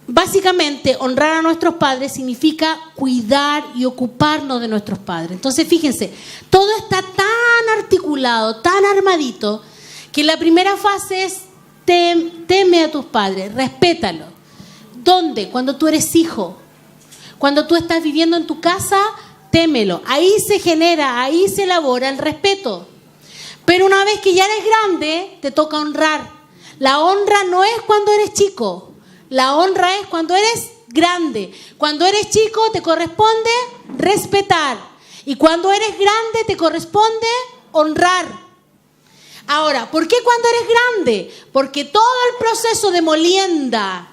básicamente, honrar a nuestros padres significa cuidar y ocuparnos de nuestros padres. Entonces, fíjense, todo está tan articulado, tan armadito, que la primera fase es teme a tus padres, respétalos. ¿Dónde? Cuando tú eres hijo. Cuando tú estás viviendo en tu casa, témelo. Ahí se genera, ahí se elabora el respeto. Pero una vez que ya eres grande, te toca honrar. La honra no es cuando eres chico. La honra es cuando eres grande. Cuando eres chico te corresponde respetar. Y cuando eres grande te corresponde honrar. Ahora, ¿por qué cuando eres grande? Porque todo el proceso de molienda,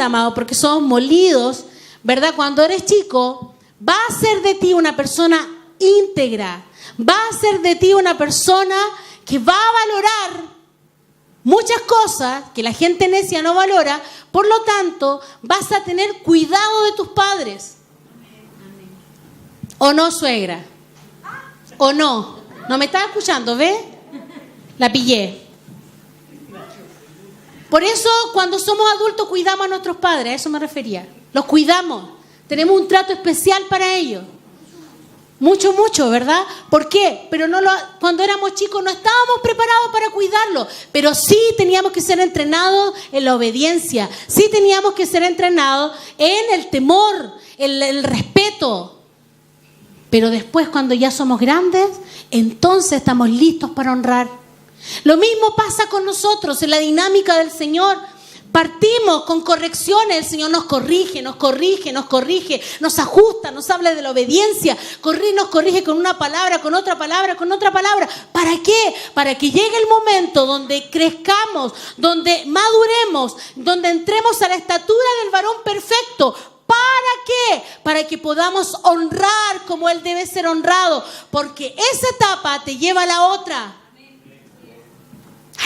amado, porque somos molidos, ¿verdad? Cuando eres chico, va a ser de ti una persona íntegra. Va a ser de ti una persona que va a valorar muchas cosas que la gente necia no valora. Por lo tanto, vas a tener cuidado de tus padres. ¿O no, suegra? ¿O no? ¿No me estás escuchando? ¿Ve? La pillé. Por eso, cuando somos adultos, cuidamos a nuestros padres. A eso me refería. Los cuidamos. Tenemos un trato especial para ellos. Mucho, ¿verdad? ¿Por qué? Pero cuando éramos chicos no estábamos preparados para cuidarlo. Pero sí teníamos que ser entrenados en la obediencia. Sí teníamos que ser entrenados en el temor, el respeto. Pero después, cuando ya somos grandes, entonces estamos listos para honrar. Lo mismo pasa con nosotros en la dinámica del Señor. Partimos con correcciones, el Señor nos corrige, nos ajusta, nos habla de la obediencia, nos corrige con una palabra, con otra palabra. ¿Para qué? Para que llegue el momento donde crezcamos, donde maduremos, donde entremos a la estatura del varón perfecto. ¿Para qué? Para que podamos honrar como Él debe ser honrado, porque esa etapa te lleva a la otra.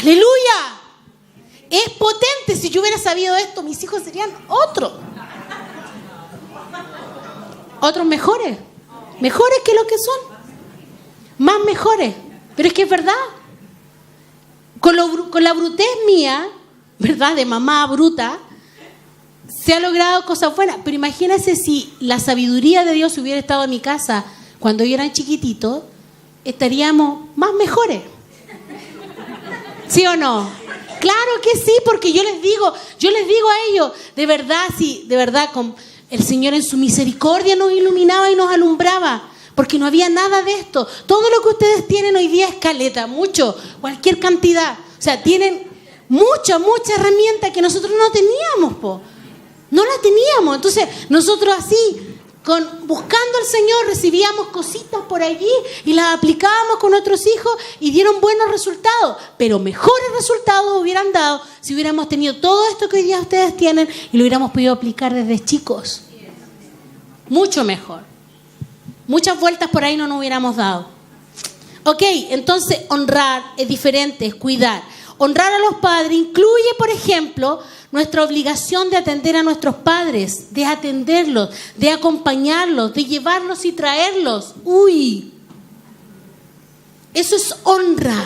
¡Aleluya! Es potente. Si yo hubiera sabido esto, mis hijos serían otros mejores que lo que son, más mejores. Pero es que es verdad. Con la brutez mía, ¿verdad? De mamá bruta, se ha logrado cosas buenas. Pero imagínense si la sabiduría de Dios hubiera estado en mi casa cuando yo era chiquitito, estaríamos más mejores. ¿Sí o no? Claro que sí, porque yo les digo a ellos, de verdad, el Señor en su misericordia nos iluminaba y nos alumbraba, porque no había nada de esto. Todo lo que ustedes tienen hoy día es caleta, mucho, cualquier cantidad. O sea, tienen mucha herramienta que nosotros no teníamos, no la teníamos. Entonces, nosotros así, buscando al Señor, recibíamos cositas por allí y las aplicábamos con otros hijos y dieron buenos resultados, pero mejores resultados hubieran dado si hubiéramos tenido todo esto que hoy día ustedes tienen y lo hubiéramos podido aplicar desde chicos. Mucho mejor. Muchas vueltas por ahí no nos hubiéramos dado. Ok, entonces honrar es diferente, es cuidar. honrar a los padres incluye, por ejemplo, nuestra obligación de atender a nuestros padres, de atenderlos, de acompañarlos, de llevarlos y traerlos. ¡Uy! Eso es honra.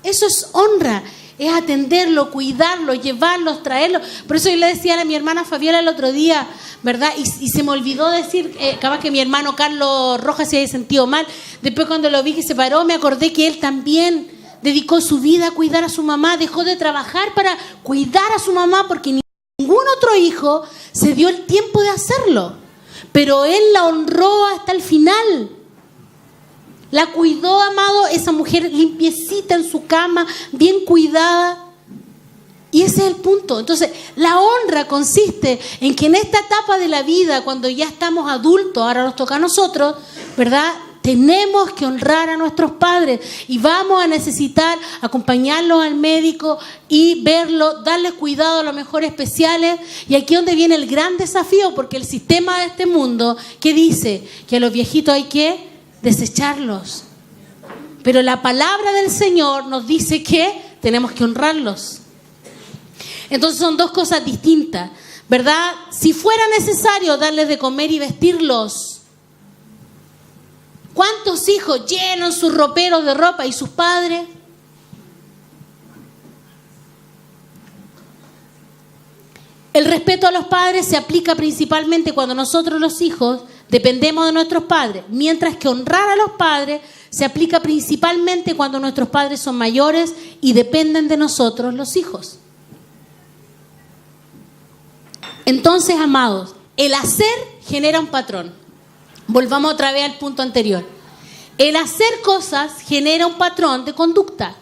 Eso es honra. Es atenderlo, cuidarlo, llevarlos, traerlos. Por eso yo le decía a mi hermana Fabiola el otro día, ¿verdad? Y se me olvidó decir, capaz que mi hermano Carlos Rojas se había sentido mal. Después cuando lo vi que se paró, me acordé que él también dedicó su vida a cuidar a su mamá, dejó de trabajar para cuidar a su mamá porque ningún otro hijo se dio el tiempo de hacerlo. Pero él la honró hasta el final. La cuidó, amado, esa mujer limpiecita en su cama, bien cuidada. Y ese es el punto. Entonces, la honra consiste en que en esta etapa de la vida, cuando ya estamos adultos, ahora nos toca a nosotros, ¿verdad? Tenemos que honrar a nuestros padres y vamos a necesitar acompañarlos al médico y verlos, darles cuidado a lo mejor especiales. Y aquí es donde viene el gran desafío, porque el sistema de este mundo, ¿qué dice? Que a los viejitos hay que desecharlos. Pero la palabra del Señor nos dice que tenemos que honrarlos. Entonces son dos cosas distintas, ¿verdad? Si fuera necesario darles de comer y vestirlos, ¿cuántos hijos llenan sus roperos de ropa y sus padres? El respeto a los padres se aplica principalmente cuando nosotros los hijos dependemos de nuestros padres, mientras que honrar a los padres se aplica principalmente cuando nuestros padres son mayores y dependen de nosotros los hijos. Entonces, amados, el hacer genera un patrón. Volvamos otra vez al punto anterior. El hacer cosas genera un patrón de conducta.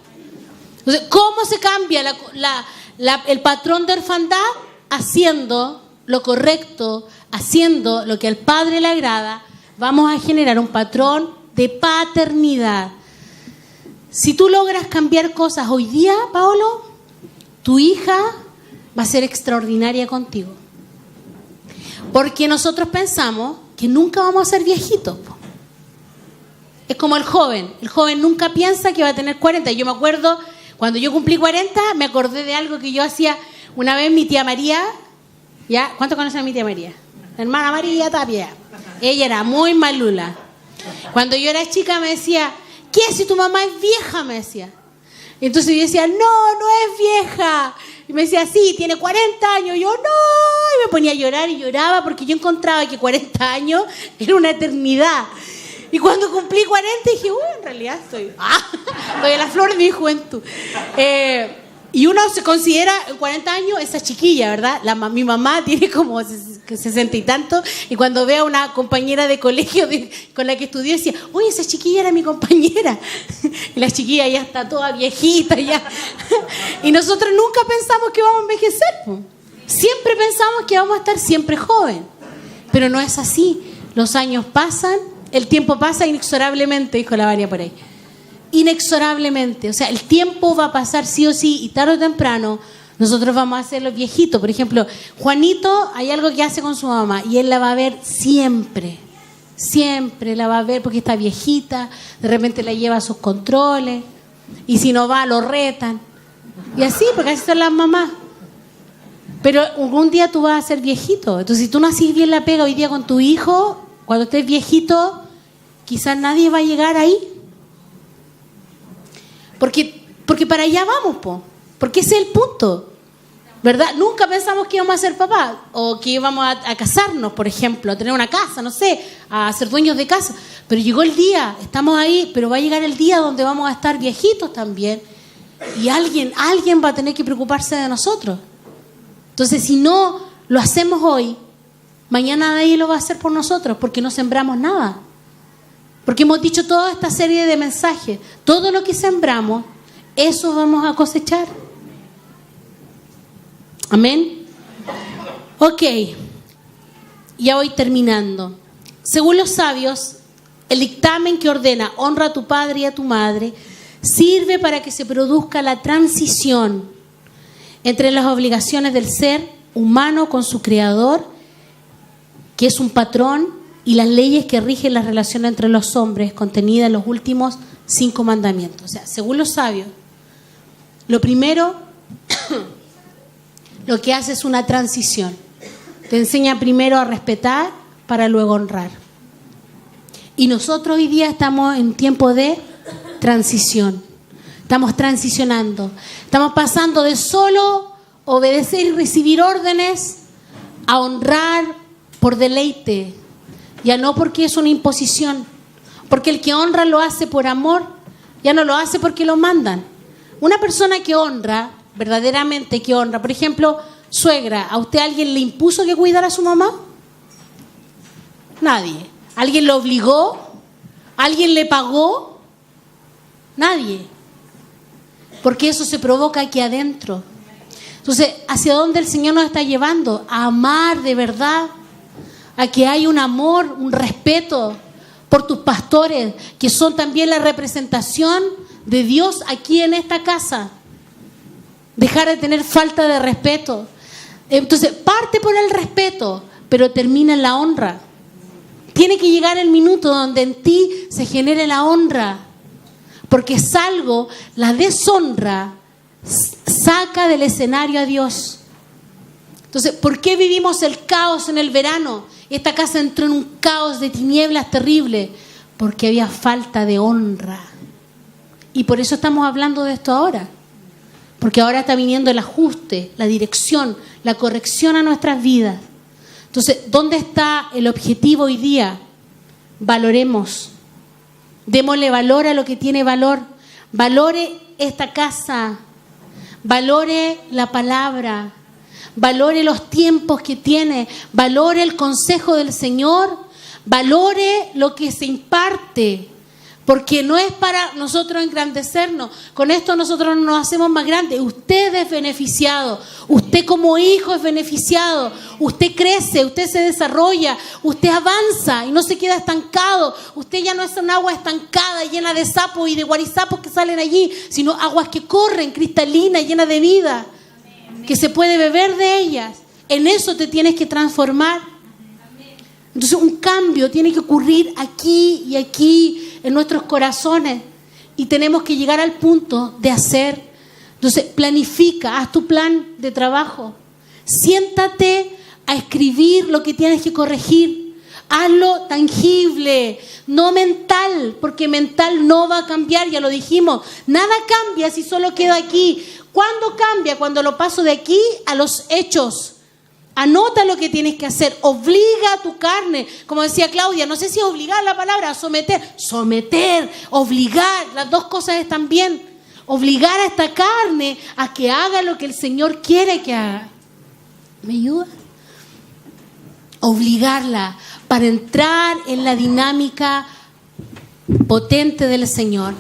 Entonces, ¿cómo se cambia el patrón de orfandad? Haciendo lo correcto, haciendo lo que al Padre le agrada, vamos a generar un patrón de paternidad. Si tú logras cambiar cosas hoy día, Paolo, tu hija va a ser extraordinaria contigo. Porque nosotros pensamos que nunca vamos a ser viejitos. Es como el joven nunca piensa que va a tener 40. Yo me acuerdo, cuando yo cumplí 40, me acordé de algo que yo hacía una vez. Mi tía María, ¿ya? ¿Cuánto conocen a mi tía María? La hermana María Tapia. Ella era muy malula. Cuando yo era chica me decía, ¿qué si tu mamá es vieja? Me decía. Entonces yo decía, no es vieja. Y me decía, sí, tiene 40 años. Y yo, no. Y me ponía a llorar y lloraba porque yo encontraba que 40 años era una eternidad. Y cuando cumplí 40 dije, en realidad estoy a la flor de mi juventud. Y uno se considera en 40 años esa chiquilla, ¿verdad? Mi mamá tiene como 60 y tanto, y cuando ve a una compañera de colegio con la que estudió, decía, oye, esa chiquilla era mi compañera. Y la chiquilla ya está toda viejita, ya. Y nosotros nunca pensamos que vamos a envejecer, pues. Siempre pensamos que vamos a estar siempre joven. Pero no es así. Los años pasan, el tiempo pasa inexorablemente, dijo la María por ahí. Inexorablemente, o sea, el tiempo va a pasar sí o sí, y tarde o temprano nosotros vamos a ser los viejitos. Por ejemplo, Juanito, hay algo que hace con su mamá y él la va a ver siempre la va a ver porque está viejita, de repente la lleva a sus controles, y si no va lo retan, y así, porque así son las mamás. Pero algún día tú vas a ser viejito. Entonces, si tú no haces bien la pega hoy día con tu hijo, cuando estés viejito, quizás nadie va a llegar ahí. Porque para allá vamos, porque ese es el punto, ¿verdad? Nunca pensamos que íbamos a ser papás o que íbamos a casarnos, por ejemplo, a tener una casa, no sé, a ser dueños de casa. Pero llegó el día, estamos ahí, pero va a llegar el día donde vamos a estar viejitos también y alguien va a tener que preocuparse de nosotros. Entonces, si no lo hacemos hoy, mañana nadie lo va a hacer por nosotros porque no sembramos nada. Porque hemos dicho toda esta serie de mensajes. Todo lo que sembramos, eso vamos a cosechar. Amén. Ok. Ya voy terminando. Según los sabios, el dictamen que ordena honra a tu padre y a tu madre sirve para que se produzca la transición entre las obligaciones del ser humano con su creador, que es un patrón, y las leyes que rigen las relaciones entre los hombres contenidas en los últimos 5 mandamientos. O sea, según los sabios, lo primero, lo que hace es una transición. Te enseña primero a respetar para luego honrar. Y nosotros hoy día estamos en tiempo de transición. Estamos transicionando. Estamos pasando de solo obedecer y recibir órdenes a honrar por deleite. Ya no porque es una imposición. Porque el que honra lo hace por amor. Ya no lo hace porque lo mandan. Una persona que honra, verdaderamente que honra, por ejemplo, suegra, ¿a usted alguien le impuso que cuidara a su mamá? Nadie. ¿Alguien lo obligó? ¿Alguien le pagó? Nadie. Porque eso se provoca aquí adentro. Entonces, ¿hacia dónde el Señor nos está llevando? A amar de verdad. A que hay un amor, un respeto por tus pastores, que son también la representación de Dios aquí en esta casa. Dejar de tener falta de respeto. Entonces, parte por el respeto, pero termina en la honra. Tiene que llegar el minuto donde en ti se genere la honra. Porque es algo, la deshonra saca del escenario a Dios. Entonces, ¿por qué vivimos el caos en el verano? Esta casa entró en un caos de tinieblas terrible. Porque había falta de honra. Y por eso estamos hablando de esto ahora. Porque ahora está viniendo el ajuste, la dirección, la corrección a nuestras vidas. Entonces, ¿dónde está el objetivo hoy día? Valoremos. Démosle valor a lo que tiene valor. Valore esta casa. Valore la palabra. Valore los tiempos que tiene. Valore el consejo del Señor. Valore lo que se imparte. Porque no es para nosotros engrandecernos. Con esto nosotros no nos hacemos más grandes. Usted es beneficiado. Usted como hijo es beneficiado. Usted crece, usted se desarrolla. Usted avanza y no se queda estancado. Usted ya no es un agua estancada llena de sapos y de guarizapos que salen allí, sino aguas que corren, cristalinas, llenas de vida. Que se puede beber de ellas. En eso te tienes que transformar. Entonces un cambio tiene que ocurrir aquí y aquí en nuestros corazones y tenemos que llegar al punto de hacer. Entonces planifica, haz tu plan de trabajo, siéntate a escribir lo que tienes que corregir, hazlo tangible, no mental, porque mental no va a cambiar, ya lo dijimos, nada cambia si solo queda aquí. ¿Cuándo cambia? Cuando lo paso de aquí a los hechos. Anota lo que tienes que hacer. Obliga a tu carne. Como decía Claudia, no sé si obligar la palabra, someter. Someter, obligar. Las dos cosas están bien. Obligar a esta carne a que haga lo que el Señor quiere que haga. ¿Me ayuda? Obligarla para entrar en la dinámica potente del Señor.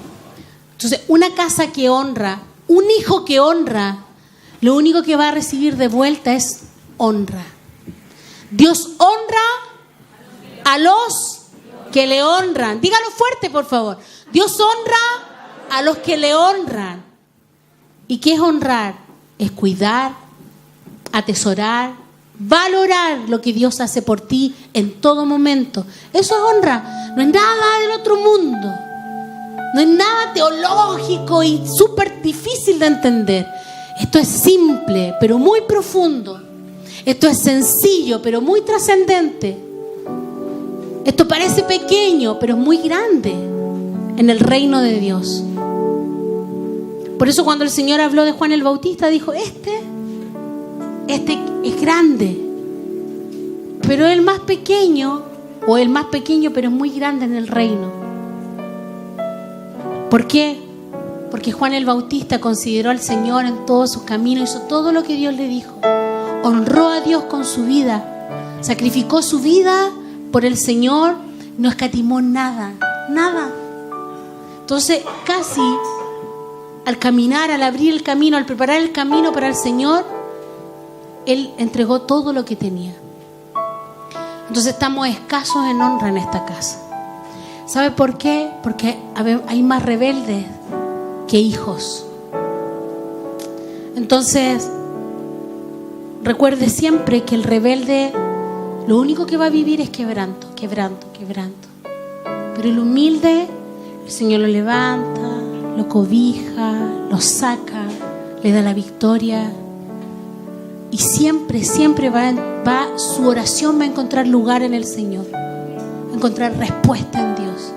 Entonces, una casa que honra, un hijo que honra, lo único que va a recibir de vuelta es honra. Dios honra a los que le honran. Dígalo fuerte, por favor. Dios honra a los que le honran. ¿Y qué es honrar? Es cuidar, atesorar, valorar lo que Dios hace por ti en todo momento. Eso es honra. No es nada del otro mundo. No es nada teológico y súper difícil de entender. Esto es simple, pero muy profundo. Esto es sencillo, pero muy trascendente. Esto parece pequeño, pero es muy grande en el reino de Dios. Por eso cuando el Señor habló de Juan el Bautista, dijo, este es grande, pero el más pequeño, o el más pequeño, pero es muy grande en el reino. ¿Por qué? Porque Juan el Bautista consideró al Señor en todos sus caminos, hizo todo lo que Dios le dijo. Honró a Dios con su vida, sacrificó su vida por el Señor, no escatimó nada. Entonces, casi al caminar, al abrir el camino, al preparar el camino para el Señor, Él entregó todo lo que tenía. Entonces estamos escasos en honra en esta casa. ¿Sabe por qué? Porque hay más rebeldes que hijos. Entonces, recuerde siempre que el rebelde lo único que va a vivir es quebranto. Pero el humilde El Señor lo levanta, lo cobija, lo saca, le da la victoria. Y siempre, siempre su oración va a encontrar lugar en el Señor. Va a encontrar respuesta en Dios.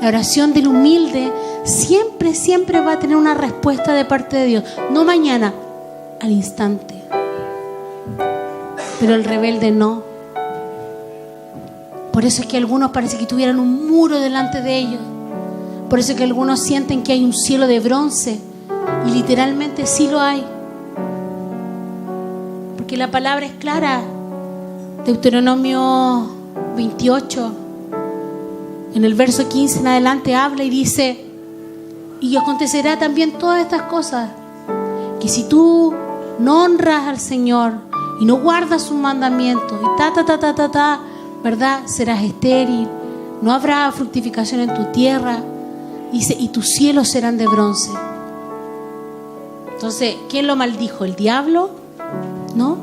La oración del humilde siempre, siempre va a tener una respuesta de parte de Dios. No mañana, al instante. Pero el rebelde no. Por eso es que algunos parece que tuvieran un muro delante de ellos. Por eso es que algunos sienten que hay un cielo de bronce. Y literalmente sí lo hay. Porque la palabra es clara. Deuteronomio 28, en el verso 15 en adelante, habla y dice: y acontecerá también todas estas cosas, que si tú no honras al Señor y no guardas sus mandamientos y ¿verdad? Serás estéril, no habrá fructificación en tu tierra, dice, y tus cielos serán de bronce. Entonces, ¿quién lo maldijo? ¿El diablo? ¿No?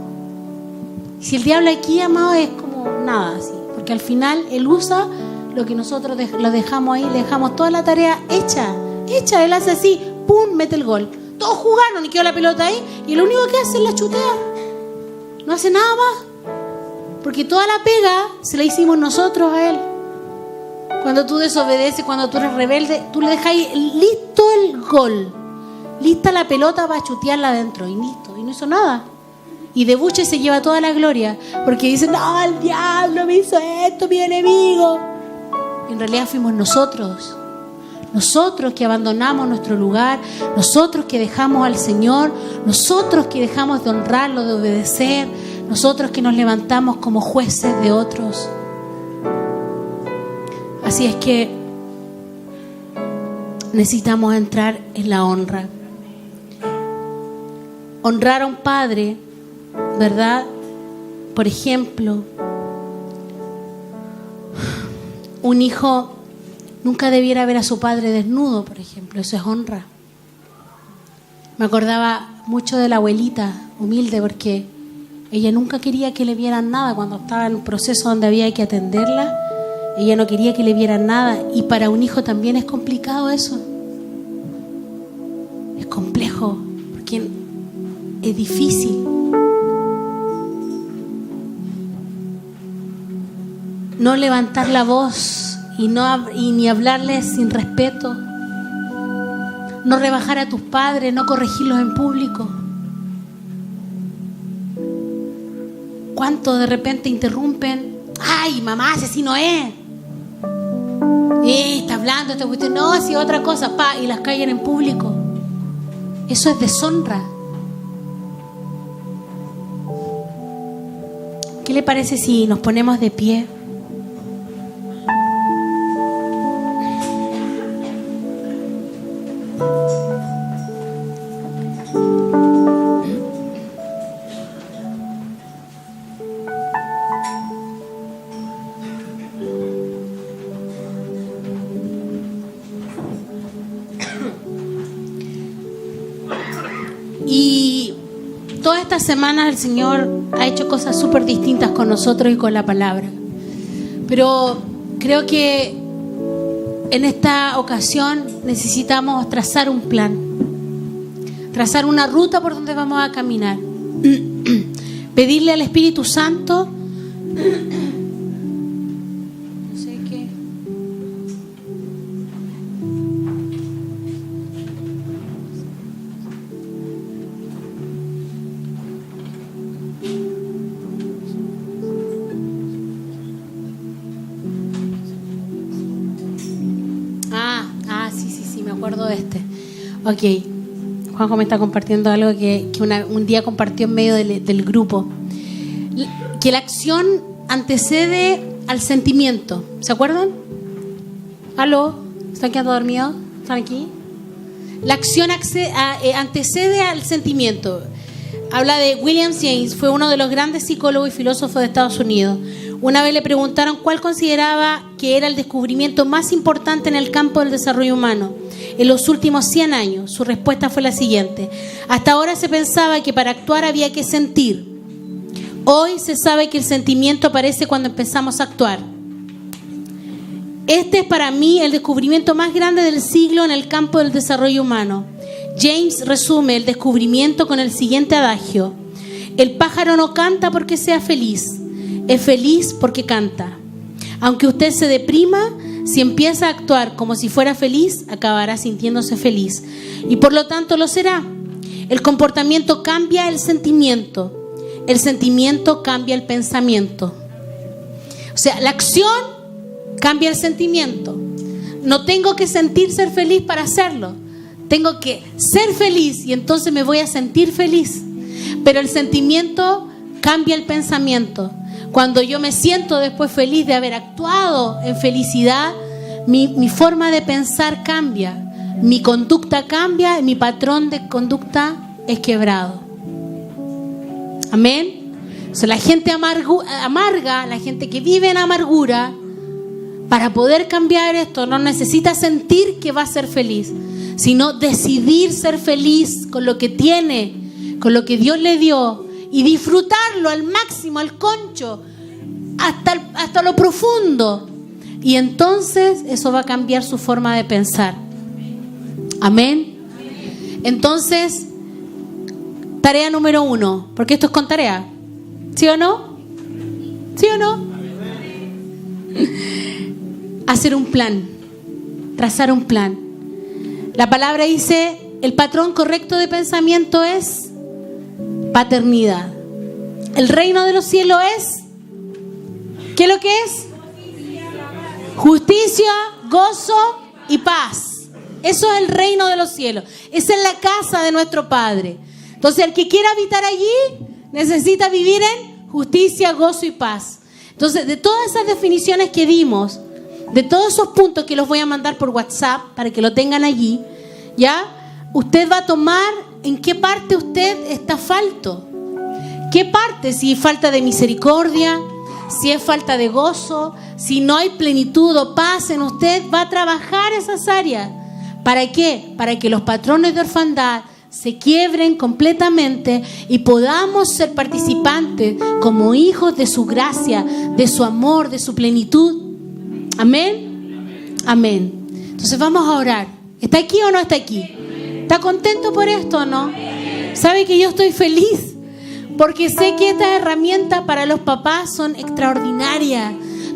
Si el diablo aquí, amado, es como nada así, porque al final él usa lo que nosotros lo dejamos ahí, le dejamos toda la tarea hecha, él hace así, pum, mete el gol. Todos jugaron y quedó la pelota ahí y lo único que hace es la chutea. No hace nada más. Porque toda la pega se la hicimos nosotros a él. Cuando tú desobedeces, cuando tú eres rebelde, tú le dejas ahí listo el gol, lista la pelota para chutearla adentro y listo, y no hizo nada. Y de buche se lleva toda la gloria, porque dicen: no, el diablo me hizo esto, mi enemigo. En realidad fuimos nosotros que abandonamos nuestro lugar, nosotros que dejamos al Señor, nosotros que dejamos de honrarlo, de obedecer, nosotros que nos levantamos como jueces de otros. Así es que necesitamos entrar en la honra. Honrar a un padre, ¿verdad? Por ejemplo, un hijo nunca debiera ver a su padre desnudo, por ejemplo. Eso es honra. Me acordaba mucho de la abuelita humilde, porque ella nunca quería que le vieran nada. Cuando estaba en un proceso donde había que atenderla, ella no quería que le vieran nada. Y para un hijo también es complicado eso. Es complejo, porque es difícil. No levantar la voz y ni hablarles sin respeto. No rebajar a tus padres, no corregirlos en público. ¿Cuánto de repente interrumpen? ¡Ay, mamá, si así no es! Está hablando esta cuestión. No, si es otra cosa, y las callan en público. Eso es deshonra. ¿Qué le parece si nos ponemos de pie? Y todas estas semanas el Señor ha hecho cosas súper distintas con nosotros y con la palabra. Pero creo que en esta ocasión necesitamos trazar un plan, trazar una ruta por donde vamos a caminar. Pedirle al Espíritu Santo, no sé qué. Sí, me acuerdo de este. Ok, Juanjo me está compartiendo algo que un día compartió en medio del grupo. Que la acción antecede al sentimiento. ¿Se acuerdan? ¿Aló? ¿Están quedando dormidos? ¿Están aquí? La acción antecede al sentimiento. Habla de William James, fue uno de los grandes psicólogos y filósofos de Estados Unidos. Una vez le preguntaron cuál consideraba que era el descubrimiento más importante en el campo del desarrollo humano en los últimos 100 años. Su respuesta fue la siguiente: hasta ahora se pensaba que para actuar había que sentir. Hoy se sabe que el sentimiento aparece cuando empezamos a actuar. Este es para mí el descubrimiento más grande del siglo en el campo del desarrollo humano. James resume el descubrimiento con el siguiente adagio: el pájaro no canta porque sea feliz, es feliz porque canta. Aunque usted se deprima, si empieza a actuar como si fuera feliz, acabará sintiéndose feliz. Y por lo tanto lo será. El comportamiento cambia el sentimiento cambia el pensamiento. O sea, la acción cambia el sentimiento. No tengo que sentir ser feliz para hacerlo. Tengo que ser feliz y entonces me voy a sentir feliz. Pero el sentimiento cambia el pensamiento. Cuando yo me siento después feliz de haber actuado en felicidad, mi forma de pensar cambia. Mi conducta cambia y mi patrón de conducta es quebrado. Amén. O sea, la gente amarga, la gente que vive en amargura, para poder cambiar esto no necesita sentir que va a ser feliz, sino decidir ser feliz con lo que tiene, con lo que Dios le dio, y disfrutarlo al máximo, al concho, hasta lo profundo. Y entonces eso va a cambiar su forma de pensar. Amén. Entonces, tarea número 1, porque esto es con tarea. ¿Sí o no? ¿Sí o no? Hacer un plan, trazar un plan. La palabra dice, el patrón correcto de pensamiento es paternidad. El reino de los cielos es, ¿qué es lo que es? Justicia, gozo y paz. Eso es el reino de los cielos. Esa es la casa de nuestro Padre. Entonces, el que quiera habitar allí necesita vivir en justicia, gozo y paz. Entonces, de todas esas definiciones que dimos, de todos esos puntos que los voy a mandar por WhatsApp para que lo tengan allí, ¿ya? Usted va a tomar en qué parte usted está falto. ¿Qué parte? Si es falta de misericordia, si es falta de gozo, si no hay plenitud o paz en usted, va a trabajar esas áreas. ¿Para qué? Para que los patrones de orfandad se quiebren completamente y podamos ser participantes como hijos de su gracia, de su amor, de su plenitud. Amén. Amén. Entonces vamos a orar. ¿Está aquí o no está aquí? ¿Está contento por esto o no? ¿Sabe que yo estoy feliz? Porque sé que estas herramientas para los papás son extraordinarias.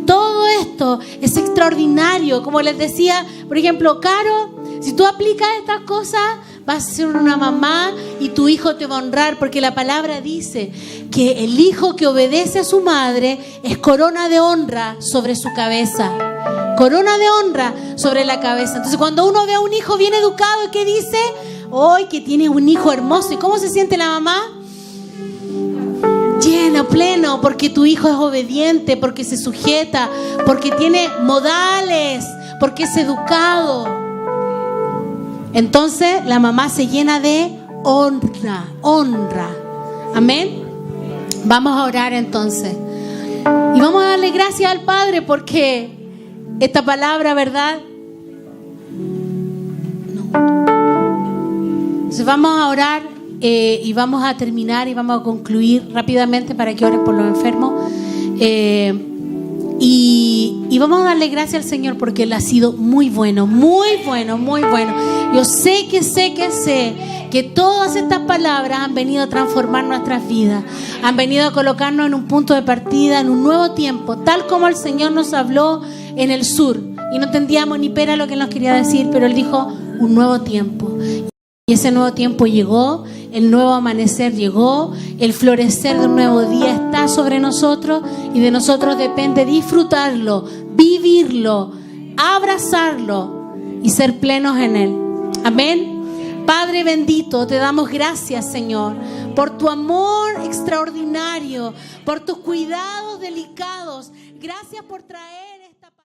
Todo esto es extraordinario. Como les decía, por ejemplo, Caro, si tú aplicas estas cosas, vas a ser una mamá y tu hijo te va a honrar, porque la palabra dice que el hijo que obedece a su madre es corona de honra sobre su cabeza. Corona de honra sobre la cabeza. Entonces, cuando uno ve a un hijo bien educado, ¿qué dice? Hoy que tiene un hijo hermoso. ¿Y cómo se siente la mamá? Lleno, pleno, porque tu hijo es obediente, porque se sujeta, porque tiene modales, porque es educado. Entonces la mamá se llena de honra. Amén. Vamos a orar entonces. Y vamos a darle gracias al Padre porque esta palabra, ¿verdad? Entonces vamos a orar y vamos a terminar y vamos a concluir rápidamente para que oren por los enfermos. Y vamos a darle gracias al Señor porque Él ha sido muy bueno, muy bueno, muy bueno. Yo sé que todas estas palabras han venido a transformar nuestras vidas, han venido a colocarnos en un punto de partida, en un nuevo tiempo, tal como el Señor nos habló en el sur. Y no entendíamos ni pera lo que Él nos quería decir, pero Él dijo un nuevo tiempo. Y ese nuevo tiempo llegó, el nuevo amanecer llegó, el florecer de un nuevo día está sobre nosotros y de nosotros depende disfrutarlo, vivirlo, abrazarlo y ser plenos en Él. Amén. Padre bendito, te damos gracias, Señor, por tu amor extraordinario, por tus cuidados delicados. Gracias por traer